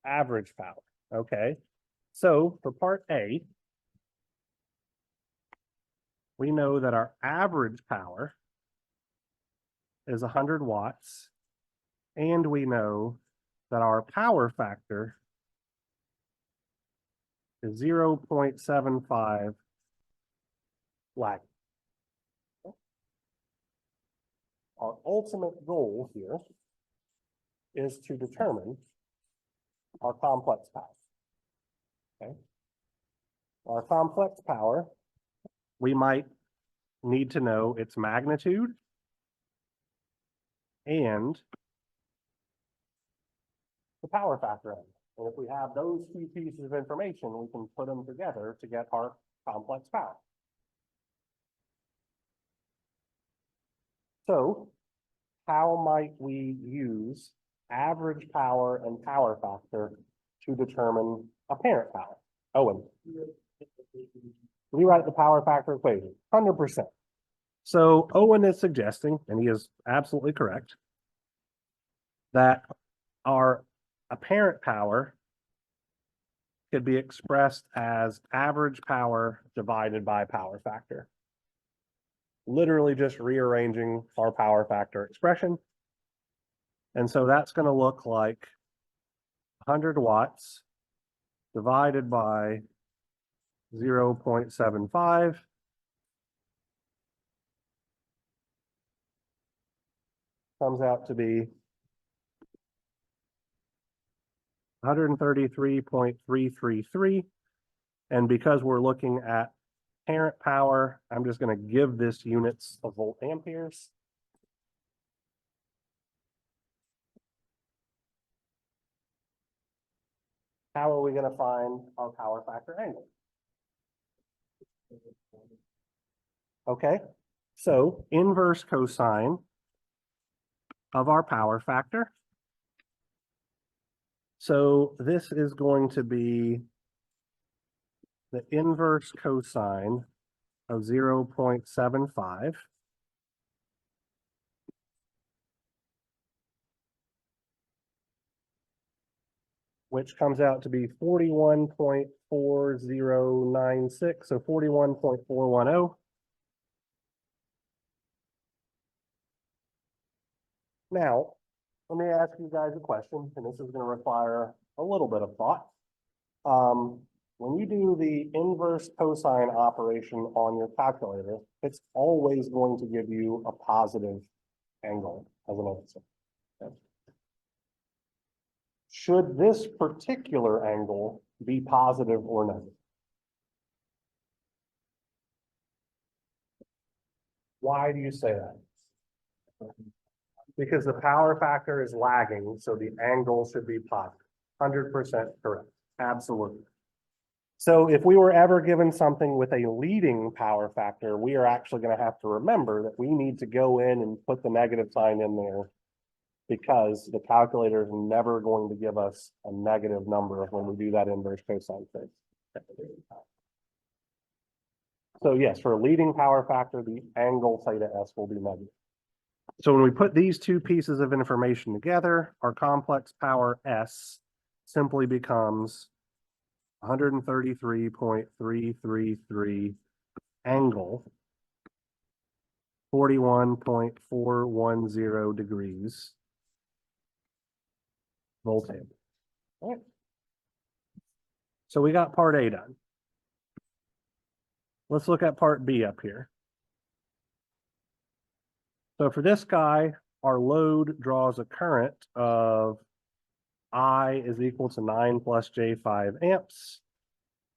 Average power, okay. So for part A, we know that our average power is 100 watts, and we know that our power factor is 0.75 lagging. Our ultimate goal here is to determine our complex power. Okay. Our complex power, we might need to know its magnitude and the power factor in it. And if we have those two pieces of information, we can put them together to get our complex power. So how might we use average power and power factor to determine apparent power? Owen, rewrite the power factor equation, 100%. So Owen is suggesting, and he is absolutely correct, that our apparent power could be expressed as average power divided by power factor. Literally just rearranging our power factor expression. And so that's going to look like 100 watts divided by 0.75. Comes out to be 133.333. And because we're looking at parent power, I'm just going to give this units of volt amperes. How are we going to find our power factor angle? Okay, so inverse cosine of our power factor. So this is going to be the inverse cosine of 0.75. Which comes out to be 41.4096, so 41.410. Now, let me ask you guys a question, and this is going to require a little bit of thought. when you do the inverse cosine operation on your calculator, it's always going to give you a positive angle as an answer. Okay. Should this particular angle be positive or negative? Why do you say that? Because the power factor is lagging, so the angle should be positive. 100% correct. Absolutely. So if we were ever given something with a leading power factor, we are actually going to have to remember that we need to go in and put the negative sign in there because the calculator is never going to give us a negative number when we do that inverse cosine thing. So yes, for a leading power factor, the angle theta s will be negative. So when we put these two pieces of information together, our complex power S simply becomes 133.333 angle 41.410 degrees volt ampere. All right. So we got part A done. Let's look at part B up here. So for this guy, our load draws a current of I is equal to 9 plus J5 amps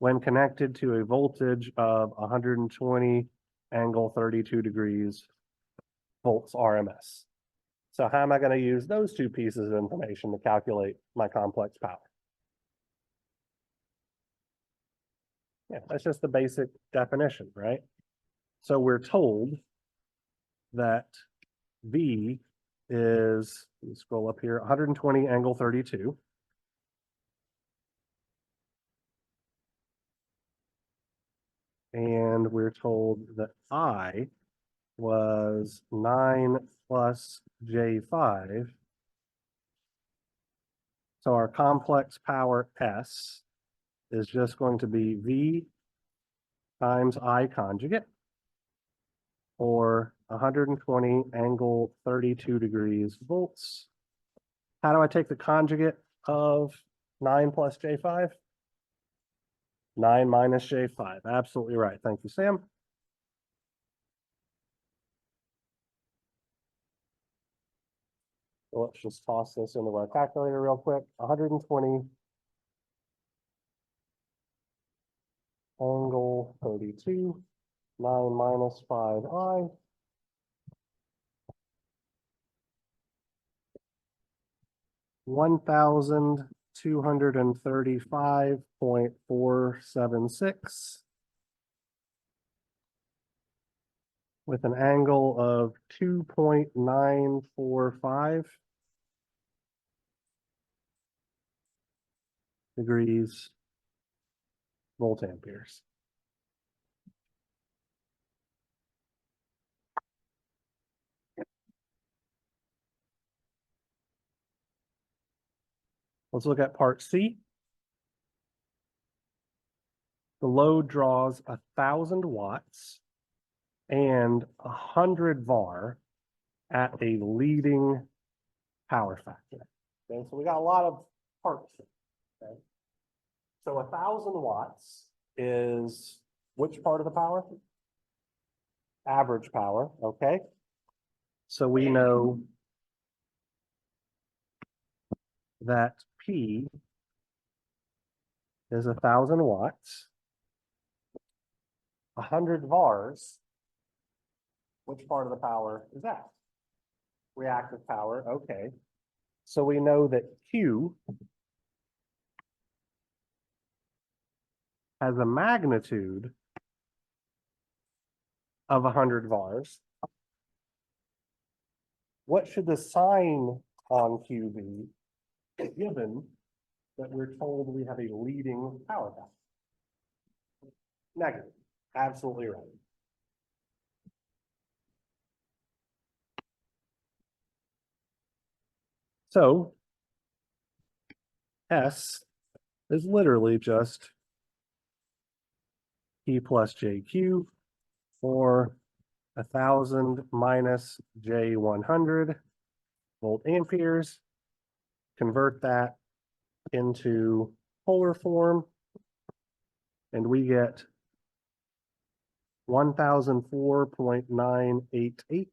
when connected to a voltage of 120 angle 32 degrees volts RMS. So how am I going to use those two pieces of information to calculate my complex power? Yeah, that's just the basic definition, right? So we're told that V is, let me scroll up here, 120 angle 32. And we're told that I was 9 plus J5. So our complex power S is just going to be V times I conjugate, or 120 angle 32 degrees volts. How do I take the conjugate of 9 plus J5? 9 minus J5. Absolutely right. Thank you, Sam. So let's just toss this into our calculator real quick. 120 angle 32, 9 minus 5i. $1,235.476 with an angle of 2.945 degrees volt amperes. Let's look at part C. The load draws 1,000 watts and 100 VAR at a leading power factor. Okay, so we got a lot of parts here. Okay. So 1,000 watts is which part of the power? Average power, okay. So we know that P is 1,000 watts. 100 VARs, which part of the power is that? Reactive power, okay. So we know that Q has a magnitude of 100 VARs. What should the sign on Q be, given that we're told we have a leading power factor? Negative. Absolutely right. So S is literally just P plus JQ, or 1,000 minus J100 volt amperes. Convert that into polar form. and we get 1004.988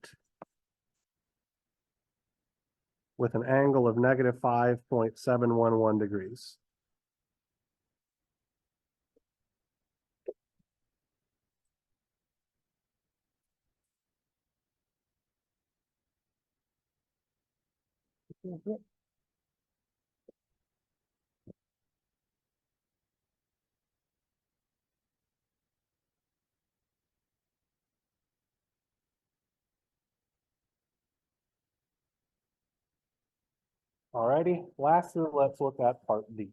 with an angle of negative 5.711 degrees. Alrighty, lastly, let's look at part D.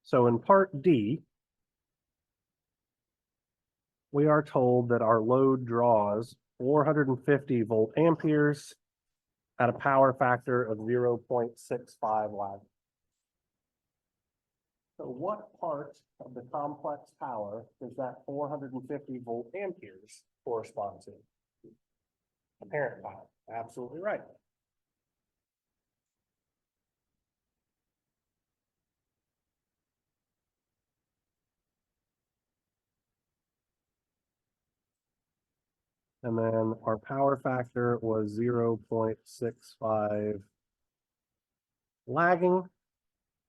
So in part D, we are told that our load draws 450 volt amperes at a power factor of 0.65 lag. So what part of the complex power does that 450 volt amperes correspond to? Apparent power, absolutely right. And then our power factor was 0.65 lagging.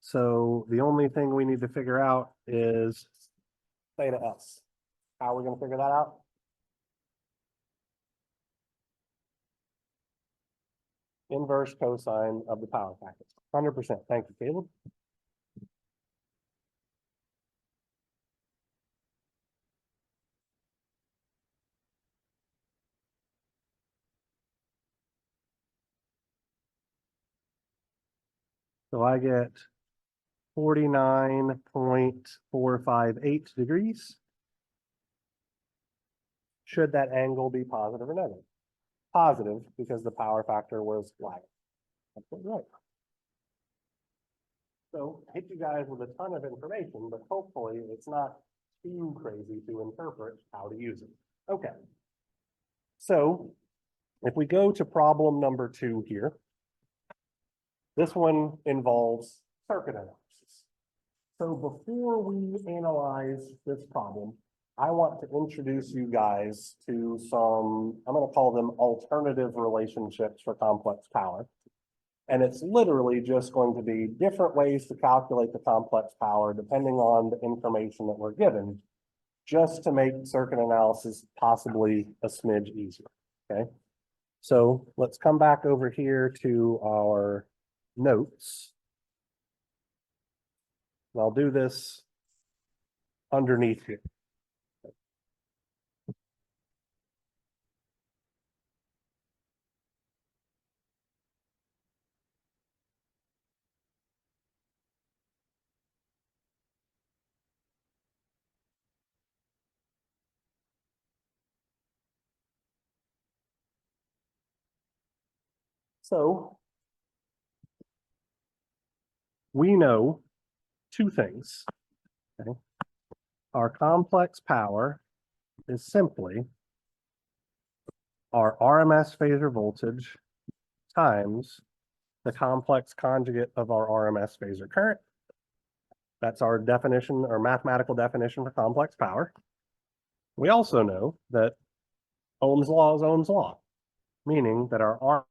So the only thing we need to figure out is theta S. How are we going to figure that out? Inverse cosine of the power factor. 100%. Thank you, Caleb. So I get 49.458 degrees. Should that angle be positive or negative? Positive, because the power factor was lagging. Absolutely right. So I hit you guys with a ton of information, but hopefully it's not too crazy to interpret how to use it. Okay. So if we go to problem number 2 here, this one involves circuit analysis. So before we analyze this problem, I want to introduce you guys to some, I'm going to call them alternative relationships for complex power. And it's literally just going to be different ways to calculate the complex power depending on the information that we're given, just to make circuit analysis possibly a smidge easier, okay? So let's come back over here to our notes. And I'll do this underneath here. So we know 2 things. Okay? Our complex power is simply our RMS phasor voltage times the complex conjugate of our RMS phasor current. That's our definition or mathematical definition for complex power. We also know that Ohm's law is Ohm's law, meaning that our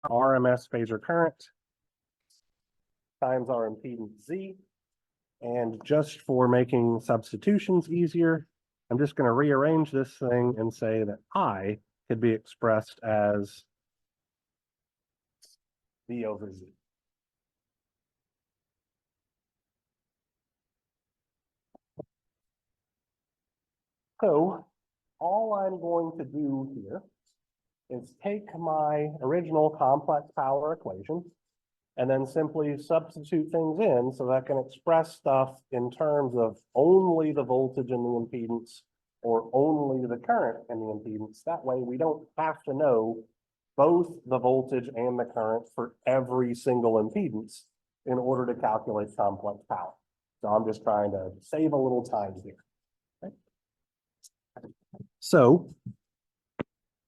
RMS phasor current times our impedance Z. And just for making substitutions easier, I'm just going to rearrange this thing and say that I could be expressed as V over Z. So all I'm going to do here is take my original complex power equation and then simply substitute things in so that I can express stuff in terms of only the voltage and the impedance or only the current and the impedance. That way we don't have to know both the voltage and the current for every single impedance in order to calculate complex power. So I'm just trying to save a little time here. Okay. So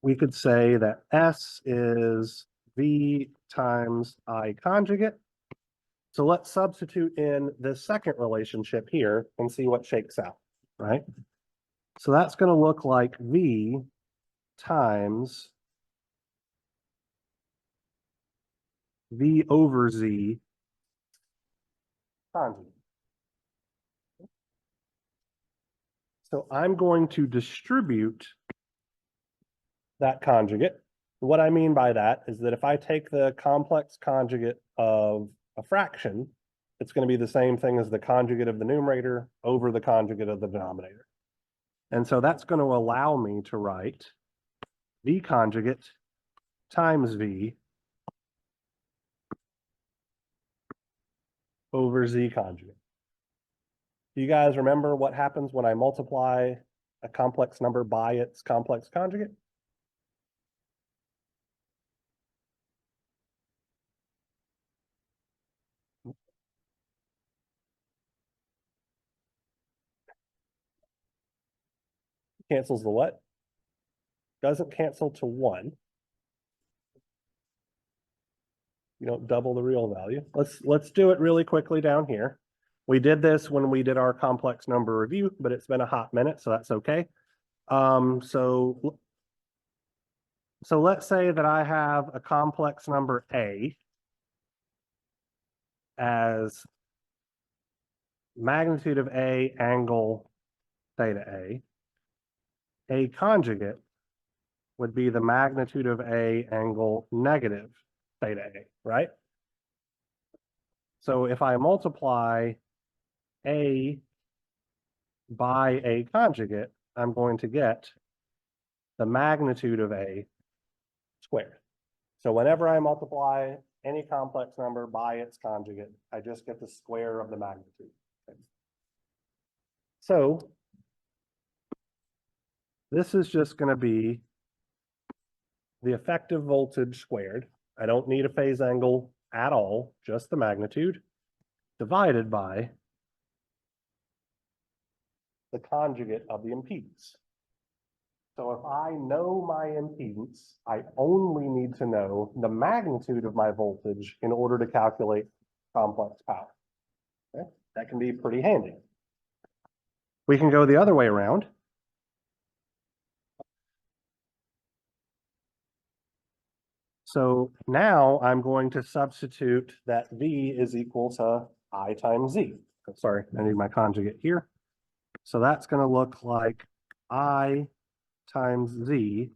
we could say that S is V times I conjugate. So let's substitute in this second relationship here and see what shakes out, right? So that's going to look like V times V over Z conjugate. So I'm going to distribute that conjugate. What I mean by that is that if I take the complex conjugate of a fraction, it's going to be the same thing as the conjugate of the numerator over the conjugate of the denominator. And so that's going to allow me to write V conjugate times V over Z conjugate. Do you guys remember what happens when I multiply a complex number by its complex conjugate? Cancels the what? Doesn't cancel to 1. You don't double the real value. Let's do it really quickly down here. We did this when we did our complex number review, but it's been a hot minute, so that's okay. So let's say that I have a complex number A as magnitude of A angle theta A. A conjugate would be the magnitude of A angle negative theta A, right? So if I multiply A by A conjugate, I'm going to get the magnitude of A squared. So whenever I multiply any complex number by its conjugate, I just get the square of the magnitude. Okay. So this is just going to be the effective voltage squared. I don't need a phase angle at all, just the magnitude, divided by the conjugate of the impedance. So if I know my impedance, I only need to know the magnitude of my voltage in order to calculate complex power. Okay? That can be pretty handy. We can go the other way around. So now I'm going to substitute that V is equal to I times Z. Sorry, I need my conjugate here. So that's going to look like I times Z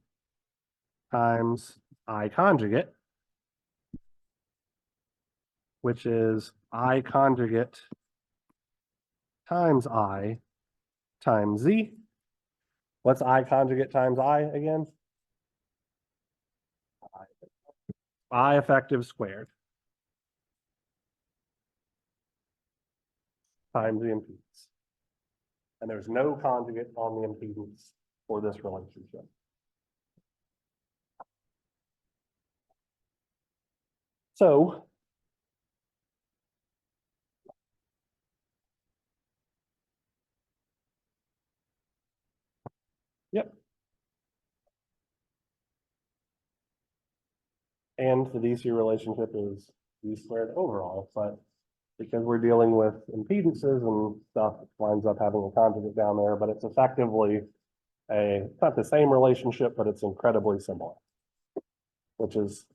times I conjugate, which is I conjugate times I times Z. What's I conjugate times I again? I effective squared times the impedance. And there's no conjugate on the impedance for this relationship. So yep. And the DC relationship is V squared overall, but because we're dealing with impedances and stuff, it winds up having a conjugate down there, but it's effectively it's not the same relationship, but it's incredibly similar, which is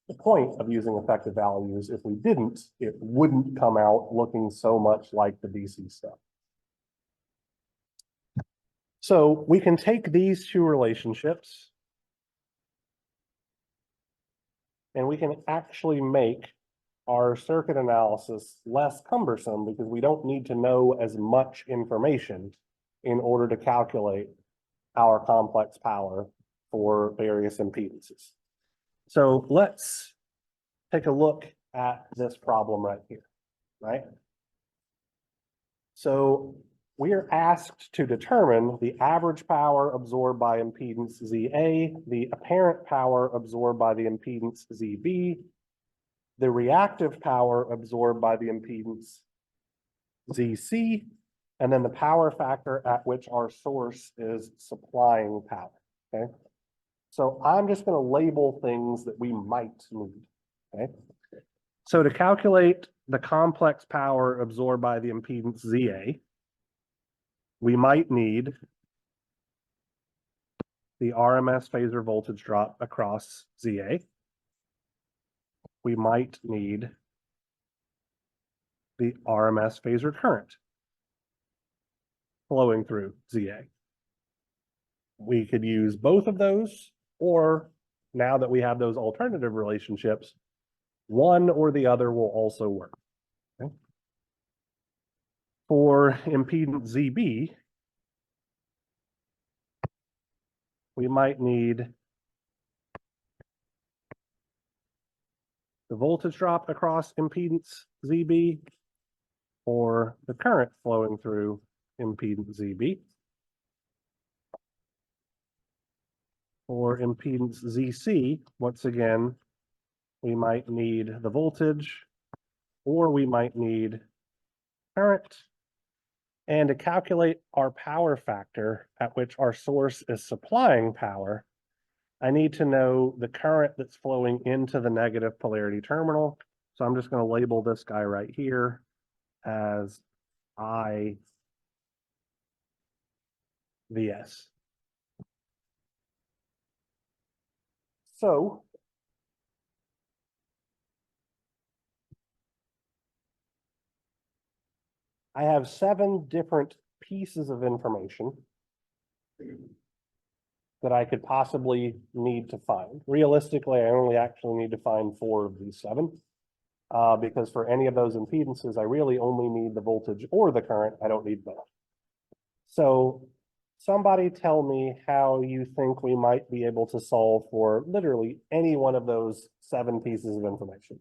the point of using effective values. If we didn't, it wouldn't come out looking so much like the DC stuff. So we can take these two relationships and we can actually make our circuit analysis less cumbersome because we don't need to know as much information in order to calculate our complex power for various impedances. So let's take a look at this problem right here, right? So we are asked to determine the average power absorbed by impedance ZA, the apparent power absorbed by the impedance ZB, the reactive power absorbed by the impedance ZC, and then the power factor at which our source is supplying power, okay? So I'm just going to label things that we might need, okay? So to calculate the complex power absorbed by the impedance ZA, we might need the RMS phasor voltage drop across ZA. We might need the RMS phasor current flowing through ZA. We could use both of those, or now that we have those alternative relationships, one or the other will also work. Okay. For impedance ZB, we might need the voltage drop across impedance ZB or the current flowing through impedance ZB. For impedance ZC, once again, we might need the voltage or we might need current. And to calculate our power factor at which our source is supplying power, I need to know the current that's flowing into the negative polarity terminal. So I'm just going to label this guy right here as IVS. So I have 7 different pieces of information that I could possibly need to find. Realistically, I only actually need to find 4 of these 7. Because for any of those impedances, I really only need the voltage or the current. I don't need both. So somebody tell me how you think we might be able to solve for literally any one of those 7 pieces of information.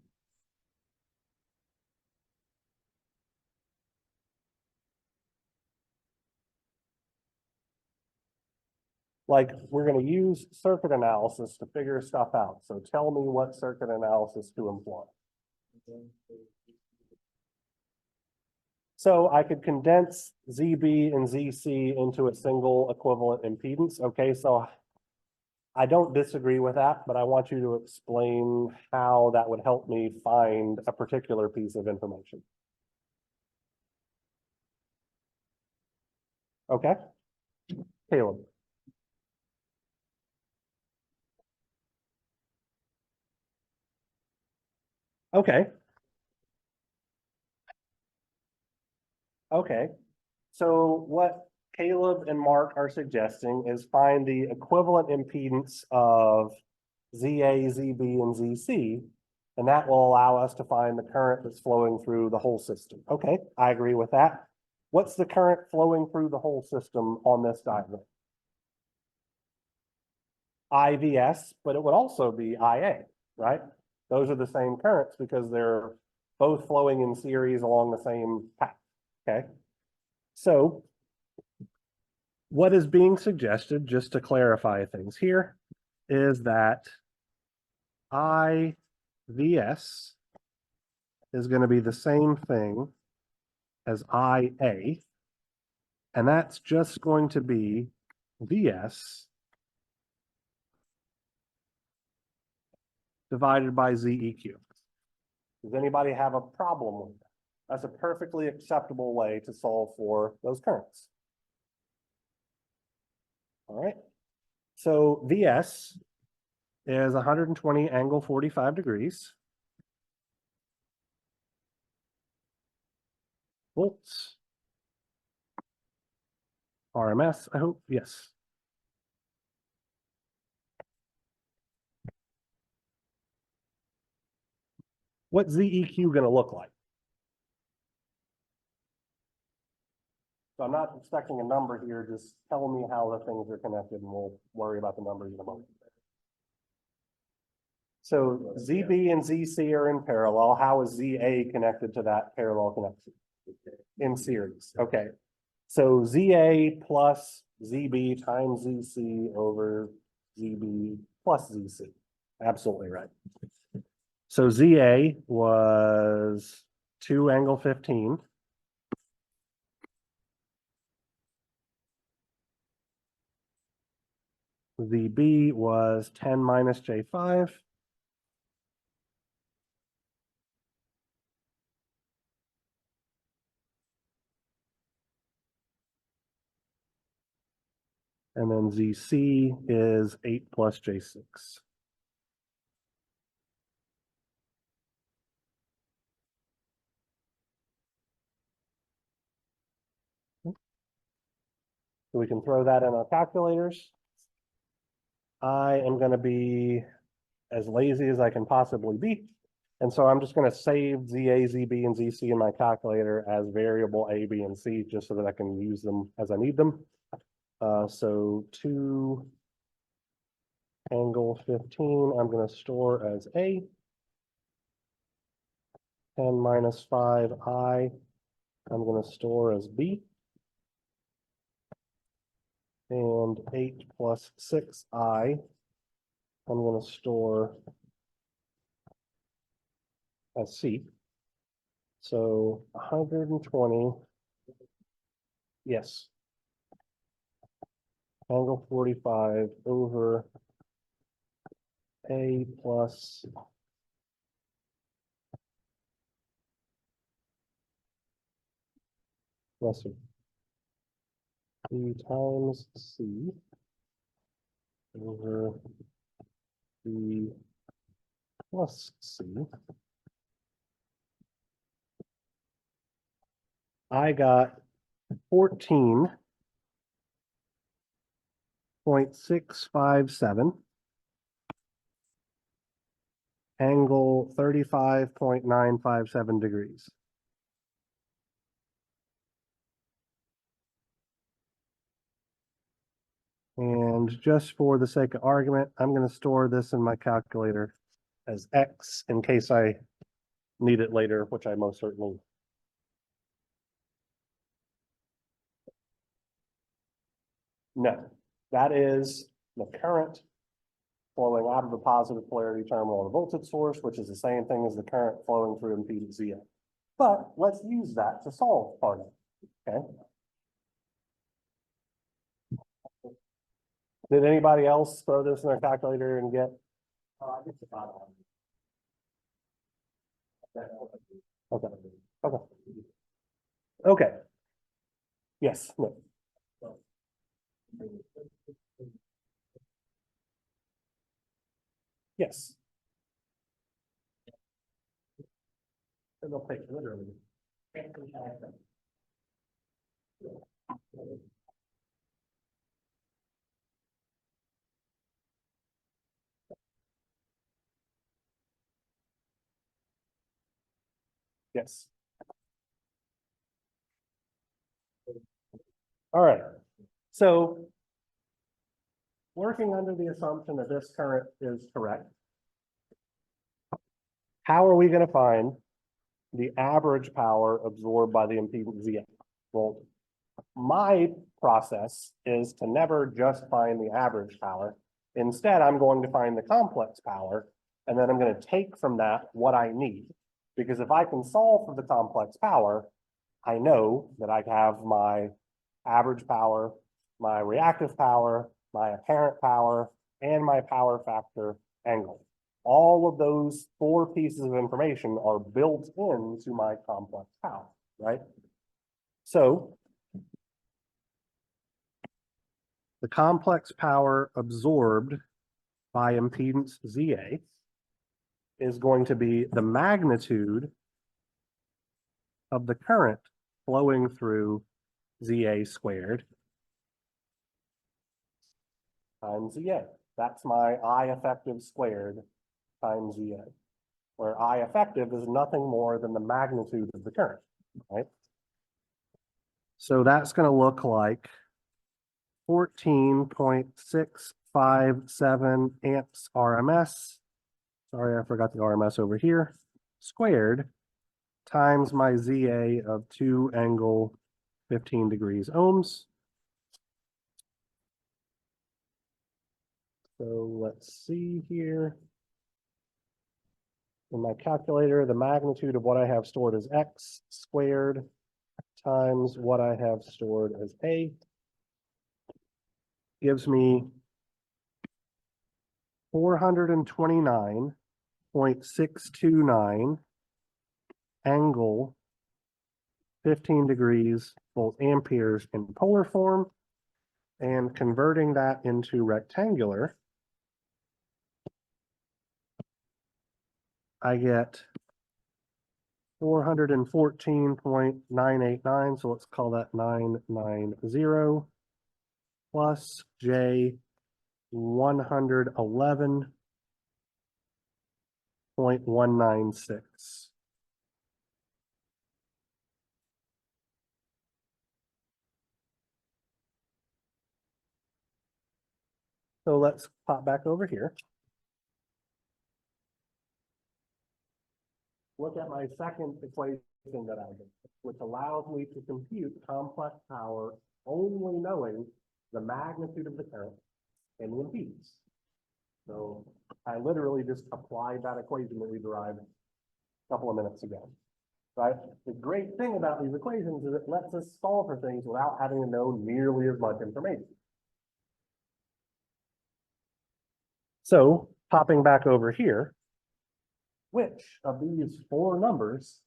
Like, we're going to use circuit analysis to figure stuff out. So tell me what circuit analysis to employ. So I could condense ZB and ZC into a single equivalent impedance. Okay, so I don't disagree with that, but I want you to explain how that would help me find a particular piece of information. Okay, Caleb. Okay. Okay. So what Caleb and Mark are suggesting is find the equivalent impedance of ZA, ZB, and ZC, and that will allow us to find the current that's flowing through the whole system. Okay, I agree with that. What's the current flowing through the whole system on this diagram? IVS, but it would also be IA, right? Those are the same currents because they're both flowing in series along the same path, okay? So what is being suggested, just to clarify things here, is that IVS is going to be the same thing as IA, and that's just going to be VS divided by ZEQ. Does anybody have a problem with that? That's a perfectly acceptable way to solve for those currents. All right. So VS is 120 angle 45 degrees. Volts. RMS, I hope, yes. What's ZEQ going to look like? So I'm not expecting a number here, just tell me how the things are connected and we'll worry about the numbers in a moment. So ZB and ZC are in parallel. How is ZA connected to that parallel connection? In series, okay. So ZA plus ZB times ZC over ZB plus ZC. Absolutely right. So ZA was 2 angle 15. ZB was 10 minus J5. And then ZC is 8 plus J6. So we can throw that in our calculators. I am going to be as lazy as I can possibly be. And so I'm just going to save ZA, ZB, and ZC in my calculator as variable A, B, and C, just so that I can use them as I need them. So 2 angle 15, I'm going to store as A. 10 minus 5i, I'm going to store as B. And 8 plus 6i, I'm going to store as C. So 120, yes. Angle 45 over A plus lesser B times C over B plus C. I got 14.657, angle 35.957 degrees. And just for the sake of argument, I'm going to store this in my calculator as X in case I need it later, which I most certainly. No, that is the current flowing out of the positive polarity terminal of the voltage source, which is the same thing as the current flowing through impedance ZA. But let's use that to solve part of it, okay? Did anybody else throw this in their calculator and get? Okay, okay. Okay. Yes, no. Yes. They'll take literally. Yes. All right. So working under the assumption that this current is correct, how are we going to find the average power absorbed by the impedance ZA? Well, my process is to never just find the average power. Instead, I'm going to find the complex power, and then I'm going to take from that what I need. Because if I can solve for the complex power, I know that I have my average power, my reactive power, my apparent power, and my power factor angle. All of those 4 pieces of information are built into my complex power, right? So the complex power absorbed by impedance ZA is going to be the magnitude of the current flowing through ZA squared times ZA. That's my I effective squared times ZA, where I effective is nothing more than the magnitude of the current, right? So that's going to look like 14.657 amps RMS. Sorry, I forgot the RMS over here. Squared times my ZA of 2 angle 15 degrees ohms. So let's see here. In my calculator, the magnitude of what I have stored as X squared times what I have stored as A gives me 429.629 angle 15 degrees volt amperes in polar form. And converting that into rectangular, I get 414.989, so let's call that 990 plus J 111.196. So let's pop back over here. Look at my second equation that I did, which allows me to compute complex power only knowing the magnitude of the current and the impedance. So I literally just applied that equation that we derived a couple of minutes ago. Right? The great thing about these equations is it lets us solve for things without having to know nearly as much information. So popping back over here, which of these four numbers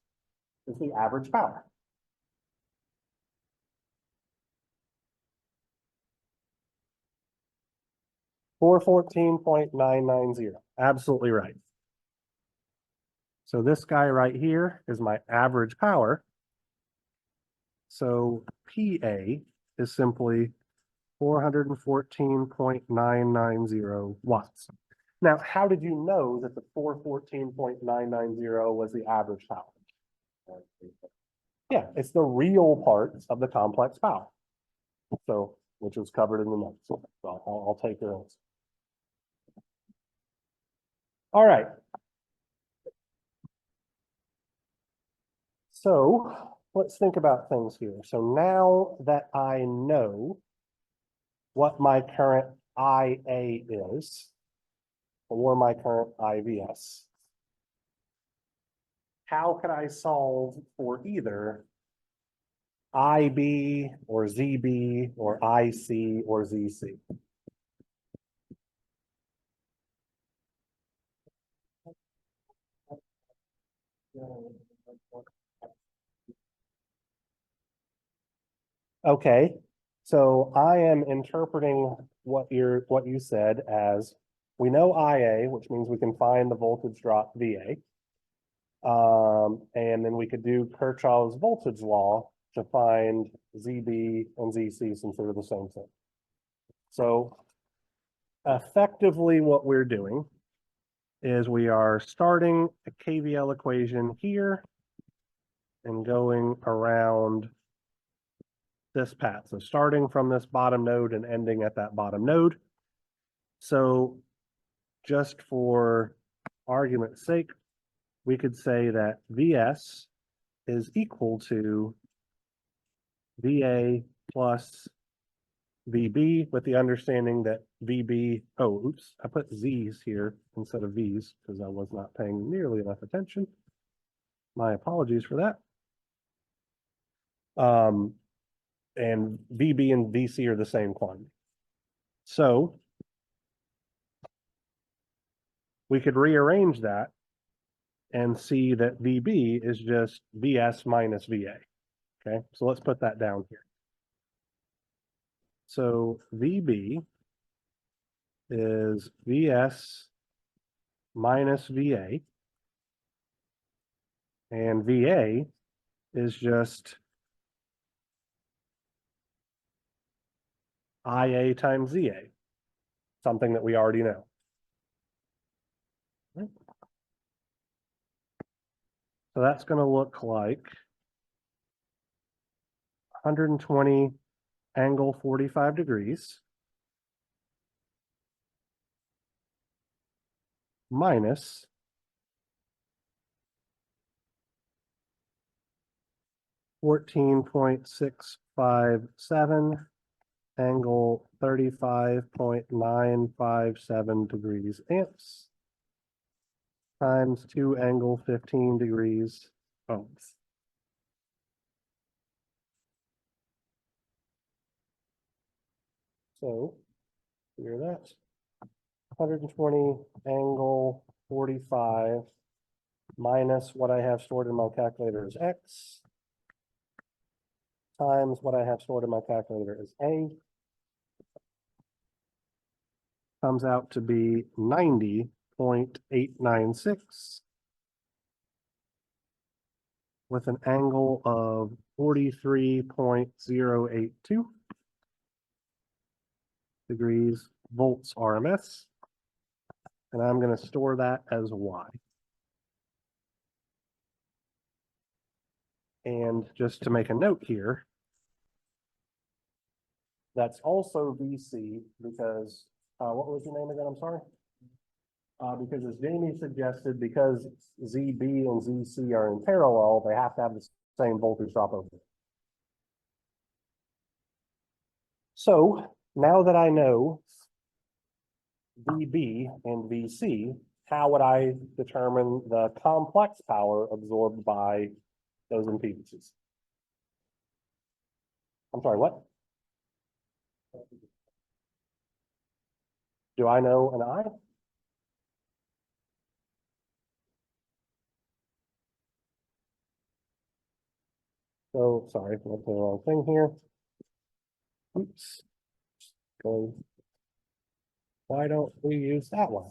is the average power? $414.990. Absolutely right. So this guy right here is my average power. So PA is simply 414.990 watts. Now, how did you know that the 414.990 was the average power? Yeah, it's the real part of the complex power. So, which was covered in the notes. So I'll take your answer. All right. So let's think about things here. So now that I know what my current IA is, or my current IVS, how could I solve for either IB or ZB or IC or ZC? Okay, so I am interpreting what you said as we know IA, which means we can find the voltage drop VA. And then we could do Kirchhoff's voltage law to find ZB and ZC since they're the same thing. So effectively what we're doing is we are starting a KVL equation here and going around this path. So starting from this bottom node and ending at that bottom node. So just for argument's sake, we could say that VS is equal to VA plus VB, with the understanding that VB, oh, oops, I put Z's here instead of V's because I was not paying nearly enough attention. My apologies for that. And VB and VC are the same quantity. So we could rearrange that and see that VB is just VS minus VA. Okay, so let's put that down here. So VB is VS minus VA, and VA is just IA times ZA, something that we already know. So that's going to look like 120 angle 45 degrees minus 14.657 angle 35.957 degrees amps times 2 angle 15 degrees ohms. So here that's 120 angle 45 minus what I have stored in my calculator is X times what I have stored in my calculator is A comes out to be 90.896 with an angle of 43.082 degrees volts RMS. And I'm going to store that as Y. And just to make a note here, that's also VC because, what was your name again? I'm sorry. Because as Jamie suggested, because ZB and ZC are in parallel, they have to have the same voltage drop over. So now that I know VB and VC, how would I determine the complex power absorbed by those impedances? I'm sorry, what? Do I know an I? So sorry, I'm looking at the wrong thing here. Oops. Why don't we use that one?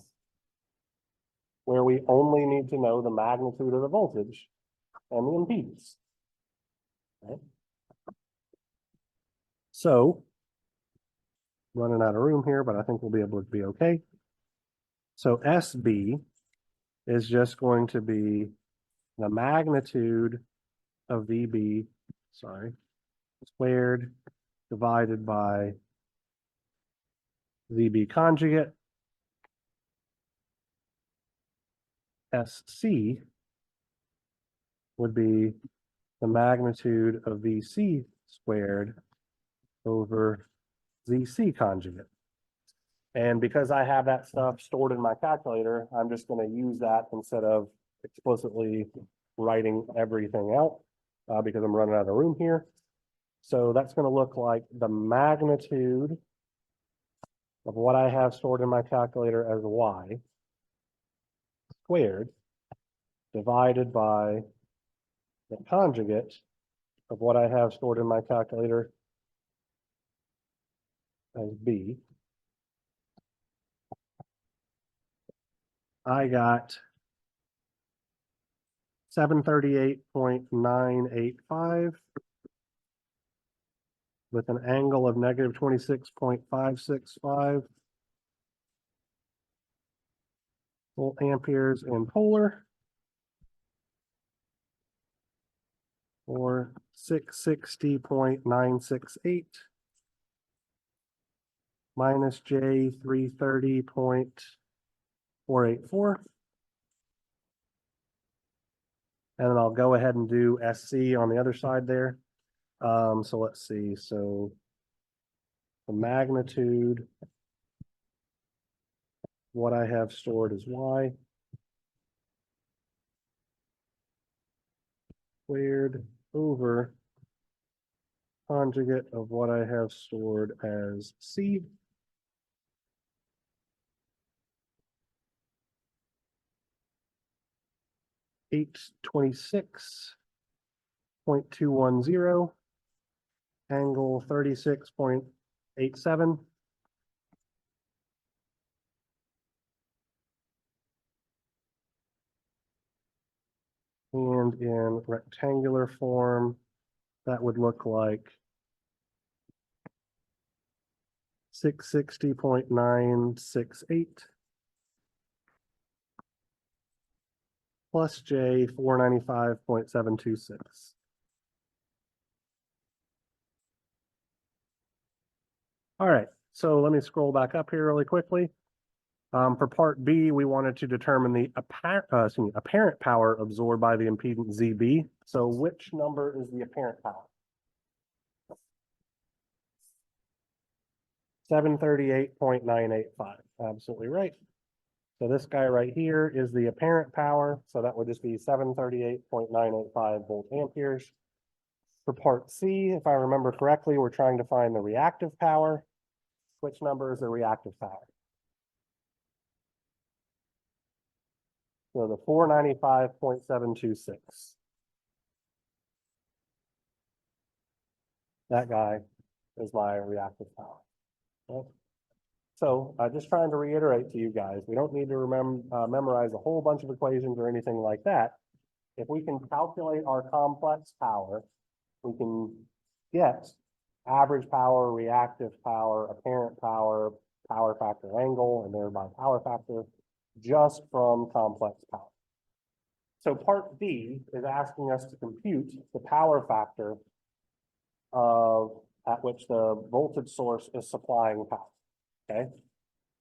Where we only need to know the magnitude of the voltage and the impedance. Right? So, running out of room here, but I think we'll be able to be okay. So SB is just going to be the magnitude of VB, squared divided by VB conjugate. SC would be the magnitude of VC squared over ZC conjugate. And because I have that stuff stored in my calculator, I'm just going to use that instead of explicitly writing everything out because I'm running out of room here. So that's going to look like the magnitude of what I have stored in my calculator as Y squared divided by the conjugate of what I have stored in my calculator as B. I got 738.985 with an angle of negative 26.565 volt amperes in polar, or 660.968 minus J 330.484. And then I'll go ahead and do SC on the other side there. So let's see. So the magnitude, what I have stored is Y squared over conjugate of what I have stored as C. $826.210, angle 36.87. And in rectangular form, that would look like 660.968 plus J 495.726. All right, so let me scroll back up here really quickly. For part B, we wanted to determine the apparent power absorbed by the impedance ZB. So which number is the apparent power? 738.985. Absolutely right. So this guy right here is the apparent power. So that would just be 738.985 volt amperes. For part C, if I remember correctly, we're trying to find the reactive power. Which number is the reactive power? So the 495.726. That guy is my reactive power. Okay. So just trying to reiterate to you guys, we don't need to memorize a whole bunch of equations or anything like that. If we can calculate our complex power, we can get average power, reactive power, apparent power, power factor angle, and thereby power factor just from complex power. So part B is asking us to compute the power factor at which the voltage source is supplying power, okay?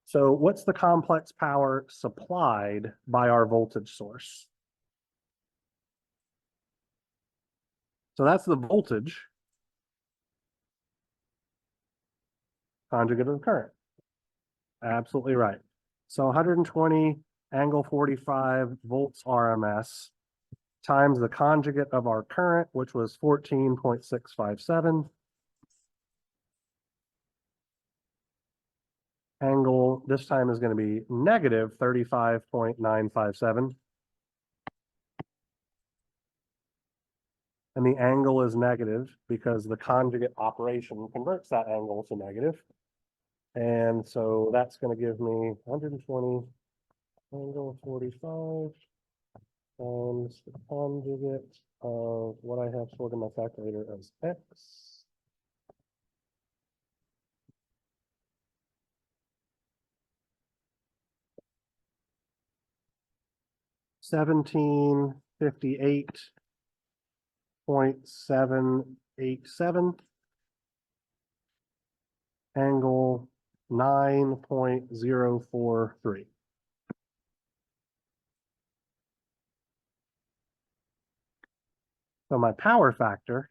So what's the complex power supplied by our voltage source? So that's the voltage conjugate of the current. Absolutely right. So 120 angle 45 volts RMS times the conjugate of our current, which was 14.657. Angle this time is going to be negative 35.957. And the angle is negative because the conjugate operation converts that angle to negative. And so that's going to give me 120 angle 45 times the conjugate of what I have stored in my calculator as x. 1758.787 angle 9.043. So my power factor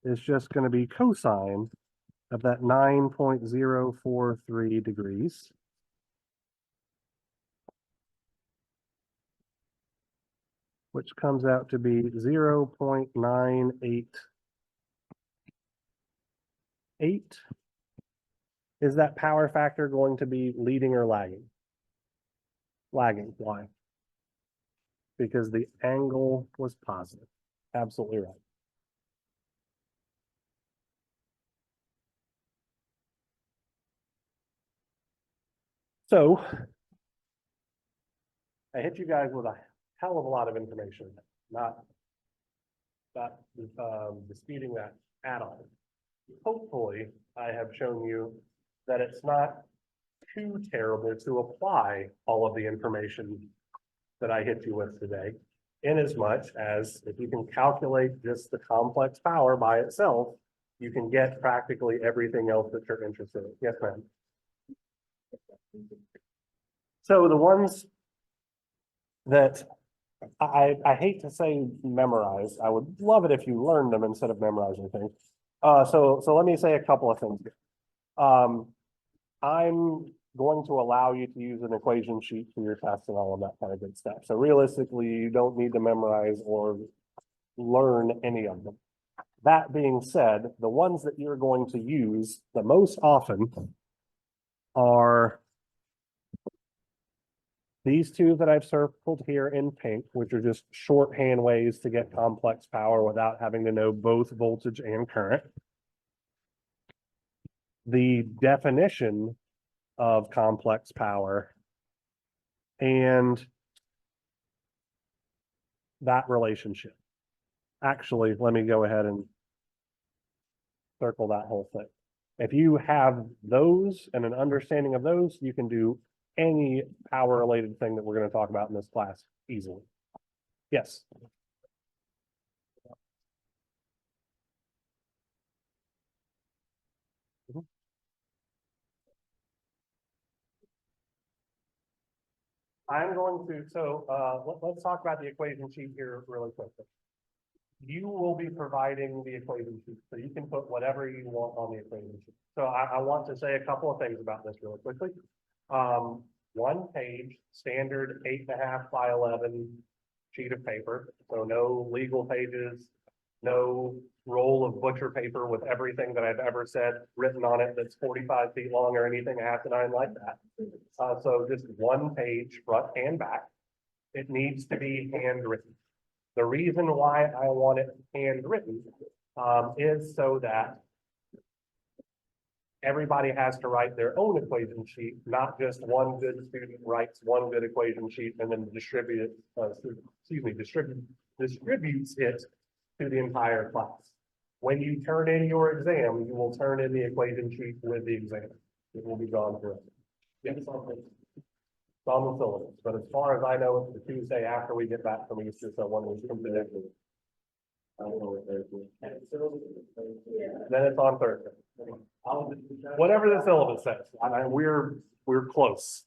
is just going to be cosine of that 9.043 degrees. Which comes out to be 0.988. Is that power factor going to be leading or lagging? Lagging. Why? Because the angle was positive. Absolutely right. So I hit you guys with a hell of a lot of information, not disputing that at all. Hopefully, I have shown you that it's not too terrible to apply all of the information that I hit you with today, in as much as if you can calculate just the complex power by itself, you can get practically everything else that you're interested in. Yes, ma'am. So the ones that I hate to say memorize, I would love it if you learned them instead of memorizing things. So let me say a couple of things here. I'm going to allow you to use an equation sheet for your test and all of that kind of good stuff. So realistically, you don't need to memorize or learn any of them. That being said, the ones that you're going to use the most often are these two that I've circled here in pink, which are just shorthand ways to get complex power without having to know both voltage and current. The definition of complex power and that relationship. Actually, let me go ahead and circle that whole thing. If you have those and an understanding of those, you can do any power related thing that we're going to talk about in this class easily. Yes. Mhm. I'm going to, let's talk about the equation sheet here really quickly. You will be providing the equation sheet, so you can put whatever you want on the equation sheet. So I want to say a couple of things about this really quickly. One page, standard 8.5 by 11 sheet of paper. So no legal pages, no roll of butcher paper with everything that I've ever said written on it that's 45 feet long or anything asinine like that. So just one page, front and back. It needs to be handwritten. The reason why I want it handwritten is so that everybody has to write their own equation sheet, not just one good student writes one good equation sheet and then distributes it to the entire class. When you turn in your exam, you will turn in the equation sheet with the exam. It will be gone through. Yes, it's on the syllabus, but as far as I know, it's the Tuesday after we get back from Easter, so one week from today. Then it's on Thursday. Whatever the syllabus says, we're close.